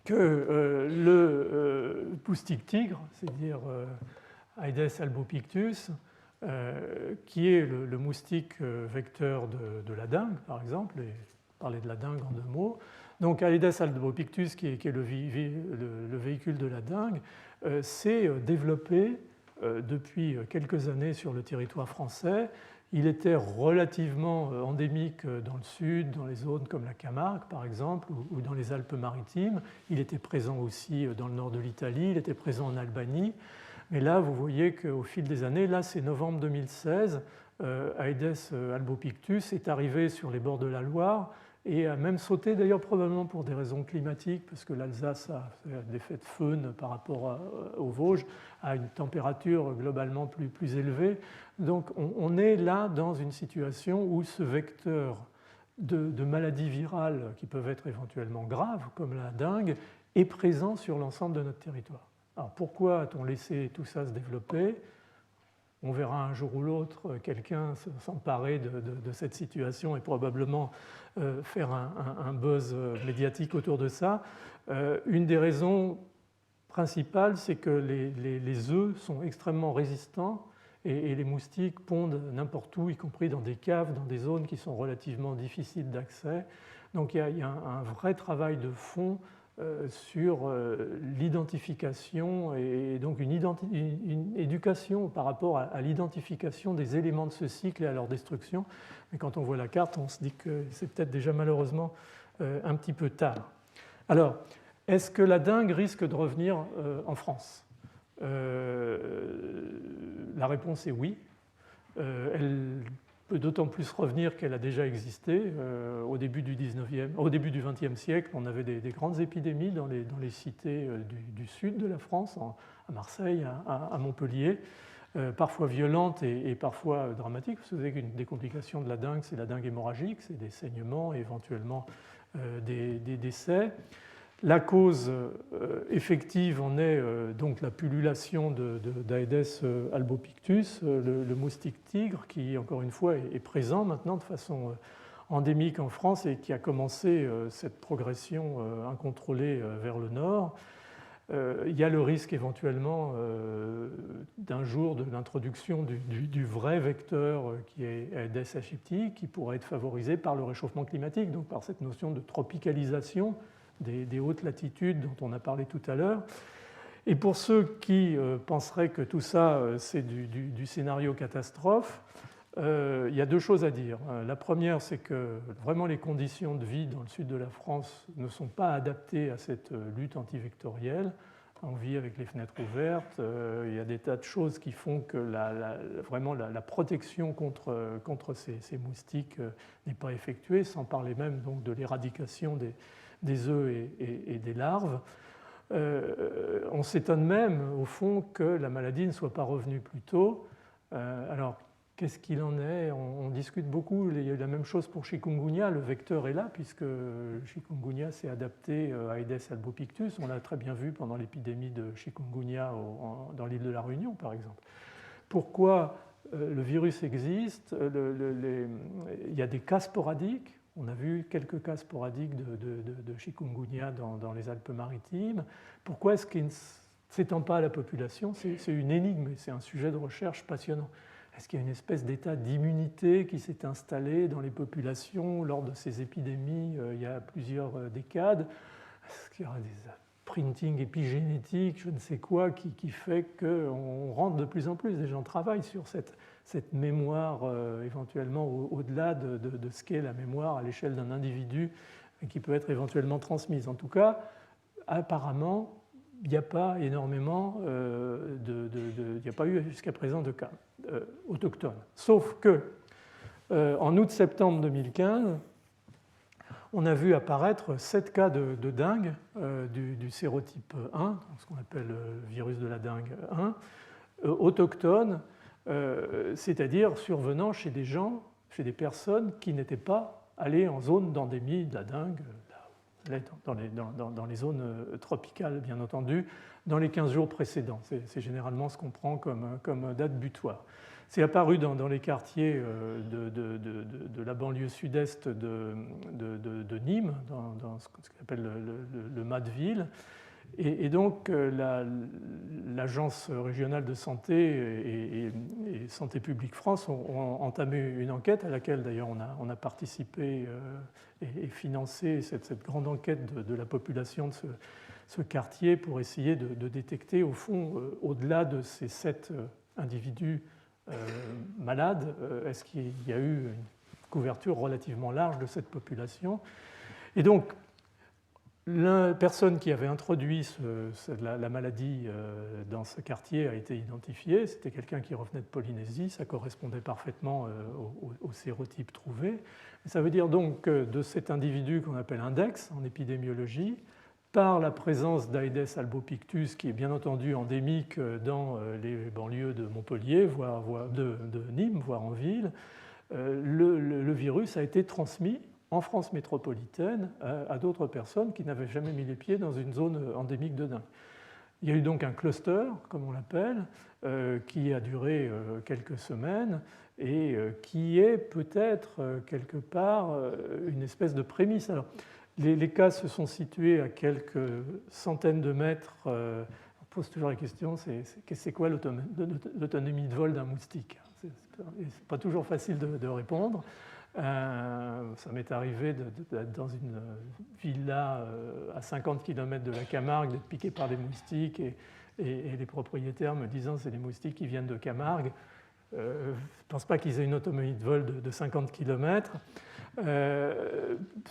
Speaker 1: que le moustique tigre, c'est-à-dire Aedes albopictus, qui est le moustique vecteur de la dengue, par exemple, et parler de la dengue en 2 mots. Donc Aedes albopictus, qui est le véhicule de la dengue, s'est développé depuis quelques années sur le territoire français. Il était relativement endémique dans le sud, dans les zones comme la Camargue par exemple, ou dans les Alpes-Maritimes. Il était présent aussi dans le nord de l'Italie, il était présent en Albanie. Mais là, vous voyez qu'au fil des années, là c'est novembre 2016, Aedes albopictus est arrivé sur les bords de la Loire et a même sauté, d'ailleurs probablement pour des raisons climatiques, parce que l'Alsace a des effets de faune par rapport aux Vosges, à une température globalement plus élevée. Donc on est là dans une situation où ce vecteur de maladies virales qui peuvent être éventuellement graves, comme la dengue, est présent sur l'ensemble de notre territoire. Alors pourquoi a-t-on laissé tout ça se développer ? On verra un jour ou l'autre quelqu'un s'emparer de cette situation et probablement faire un buzz médiatique autour de ça. Une des raisons principales, c'est que les œufs sont extrêmement résistants et les moustiques pondent n'importe où, y compris dans des caves, dans des zones qui sont relativement difficiles d'accès. Donc il y a un vrai travail de fond sur l'identification et donc une éducation par rapport à l'identification des éléments de ce cycle et à leur destruction. Mais quand on voit la carte, on se dit que c'est peut-être déjà malheureusement un petit peu tard. Alors, est-ce que la dengue risque de revenir en France ? La réponse est oui. Elle peut d'autant plus revenir qu'elle a déjà existé. Au début du XXe siècle, on avait des grandes épidémies dans les cités du sud de la France, à Marseille, à Montpellier, parfois violentes et parfois dramatiques. Vous savez qu'une des complications de la dengue, c'est la dengue hémorragique, c'est des saignements et éventuellement des décès. La cause effective en est donc la pullulation d'Aedes albopictus, le moustique tigre, qui encore une fois est présent maintenant de façon endémique en France et qui a commencé cette progression incontrôlée vers le nord. Il y a le risque éventuellement d'un jour de l'introduction du vrai vecteur qui est Aedes aegypti, qui pourrait être favorisé par le réchauffement climatique, donc par cette notion de tropicalisation des hautes latitudes dont on a parlé tout à l'heure. Et pour ceux qui penseraient que tout ça, c'est du scénario catastrophe, il y a 2 choses à dire. La première, c'est que vraiment les conditions de vie dans le sud de la France ne sont pas adaptées à cette lutte antivectorielle. On vit avec les fenêtres ouvertes, il y a des tas de choses qui font que vraiment la protection contre ces moustiques n'est pas effectuée, sans parler même donc de l'éradication des œufs et des larves. On s'étonne même, au fond, que la maladie ne soit pas revenue plus tôt. Alors, qu'est-ce qu'il en est ? On discute beaucoup. Il y a eu la même chose pour chikungunya. Le vecteur est là, puisque chikungunya s'est adapté à Aedes albopictus. On l'a très bien vu pendant l'épidémie de chikungunya dans l'île de la Réunion, par exemple. Pourquoi le virus existe ? Il y a des cas sporadiques. On a vu quelques cas sporadiques de chikungunya dans les Alpes-Maritimes. Pourquoi est-ce qu'il ne s'étend pas à la population ? C'est une énigme, c'est un sujet de recherche passionnant. Est-ce qu'il y a une espèce d'état d'immunité qui s'est installé dans les populations lors de ces épidémies il y a plusieurs décades ? Est-ce qu'il y aura des printing épigénétique, je ne sais quoi, qui fait qu'on rentre de plus en plus, des gens travaillent sur cette mémoire éventuellement au-delà de ce qu'est la mémoire à l'échelle d'un individu et qui peut être éventuellement transmise. En tout cas, apparemment, il n'y a pas énormément il n'y a pas eu jusqu'à présent de cas autochtones. Sauf que en août-septembre 2015, on a vu apparaître 7 cas de dengue du sérotype 1, ce qu'on appelle le virus de la dengue 1, autochtones, c'est-à-dire survenant chez des gens, chez des personnes qui n'étaient pas allées en zone d'endémie de la dengue, dans les zones tropicales, bien entendu, dans les 15 jours précédents. C'est généralement ce qu'on prend comme date butoir. C'est apparu dans les quartiers de la banlieue sud-est de Nîmes, dans ce qu'on appelle le Mas de Ville. Et donc, l'Agence régionale de santé et Santé publique France ont entamé une enquête à laquelle, d'ailleurs, on a participé et financé cette grande enquête de la population de ce quartier pour essayer de détecter, au fond, au-delà de ces 7 individus malades, est-ce qu'il y a eu une couverture relativement large de cette population. Et donc, la personne qui avait introduit la maladie dans ce quartier a été identifiée. C'était quelqu'un qui revenait de Polynésie. Ça correspondait parfaitement au sérotype trouvé. Ça veut dire donc que de cet individu qu'on appelle index en épidémiologie, par la présence d'Aedes albopictus, qui est bien entendu endémique dans les banlieues de Montpellier, voire de Nîmes, voire en ville, le virus a été transmis en France métropolitaine à d'autres personnes qui n'avaient jamais mis les pieds dans une zone endémique de dengue. Il y a eu donc un cluster, comme on l'appelle, qui a duré quelques semaines et qui est peut-être quelque part une espèce de prémisse. Alors, les cas se sont situés à quelques centaines de mètres. On pose toujours la question, c'est quoi l'autonomie de vol d'un moustique? C'est pas toujours facile de répondre. Ça m'est arrivé d'être dans une villa à 50 km de la Camargue, d'être piqué par des moustiques et les propriétaires me disant c'est des moustiques qui viennent de Camargue. Je ne pense pas qu'ils aient une autonomie de vol de 50 km.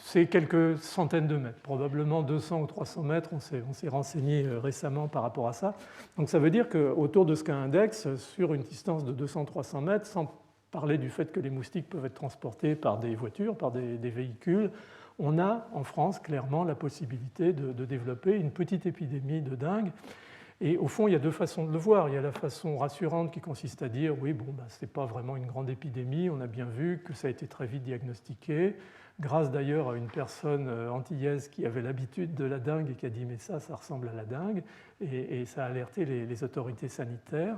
Speaker 1: C'est quelques centaines de mètres, probablement 200 ou 300 mètres. On s'est renseigné récemment par rapport à ça. Donc ça veut dire qu'autour de ce cas index, sur une distance de 200-300 mètres, sans parler du fait que les moustiques peuvent être transportés par des voitures, par des véhicules, on a en France clairement la possibilité de développer une petite épidémie de dengue. Et au fond, il y a deux façons de le voir. Il y a la façon rassurante qui consiste à dire oui, ce n'est pas vraiment une grande épidémie, on a bien vu que ça a été très vite diagnostiqué, grâce d'ailleurs à une personne antillaise qui avait l'habitude de la dengue et qui a dit mais ça ressemble à la dengue, et ça a alerté les autorités sanitaires.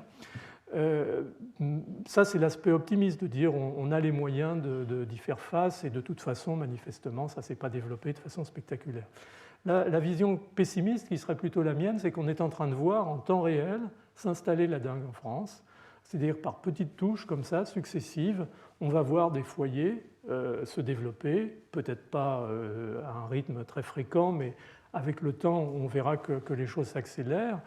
Speaker 1: Ça, c'est l'aspect optimiste de dire on a les moyens d'y faire face et de toute façon, manifestement, ça ne s'est pas développé de façon spectaculaire. La vision pessimiste, qui serait plutôt la mienne, c'est qu'on est en train de voir en temps réel s'installer la dengue en France. C'est-à-dire par petites touches comme ça, successives, on va voir des foyers se développer, peut-être pas à un rythme très fréquent, mais avec le temps, on verra que les choses s'accélèrent.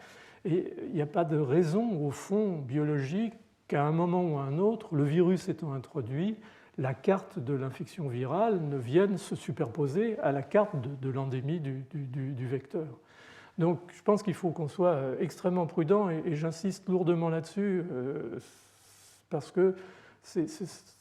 Speaker 1: Et il n'y a pas de raison, au fond, biologique, qu'à un moment ou à un autre, le virus étant introduit, la carte de l'infection virale ne vienne se superposer à la carte de l'endémie du vecteur. Donc je pense qu'il faut qu'on soit extrêmement prudent, et j'insiste lourdement là-dessus, parce que c'est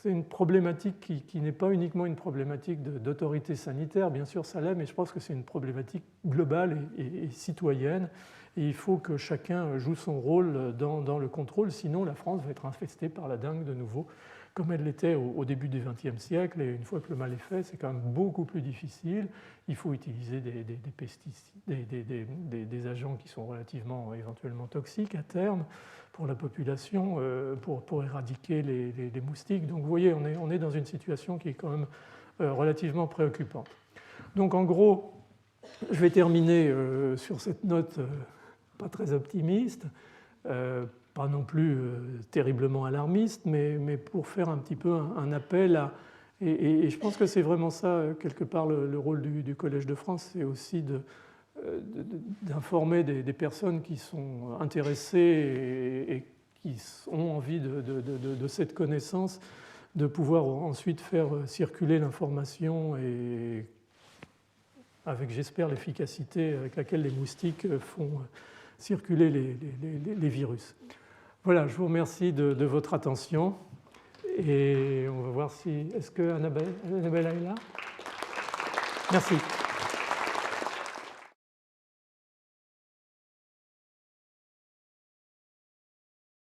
Speaker 1: une problématique qui n'est pas uniquement une problématique d'autorité sanitaire, bien sûr ça l'est, mais je pense que c'est une problématique globale et citoyenne. Et il faut que chacun joue son rôle dans le contrôle, sinon la France va être infestée par la dengue de nouveau, comme elle l'était au début du XXe siècle. Et une fois que le mal est fait, c'est quand même beaucoup plus difficile. Il faut utiliser des pesticides, des agents qui sont relativement éventuellement toxiques à terme pour la population, pour éradiquer les moustiques. Donc vous voyez, on est dans une situation qui est quand même relativement préoccupante. Donc en gros, je vais terminer sur cette note pas très optimiste, pas non plus terriblement alarmiste, mais pour faire un petit peu un appel à... Et je pense que c'est vraiment ça, quelque part, le rôle du Collège de France, c'est aussi d'informer des personnes qui sont intéressées et qui ont envie de cette connaissance, de pouvoir ensuite faire circuler l'information et avec, j'espère, l'efficacité avec laquelle les moustiques font circuler les virus. Voilà, je vous remercie de votre attention et on va voir si... Est-ce que Annabelle est là? Merci.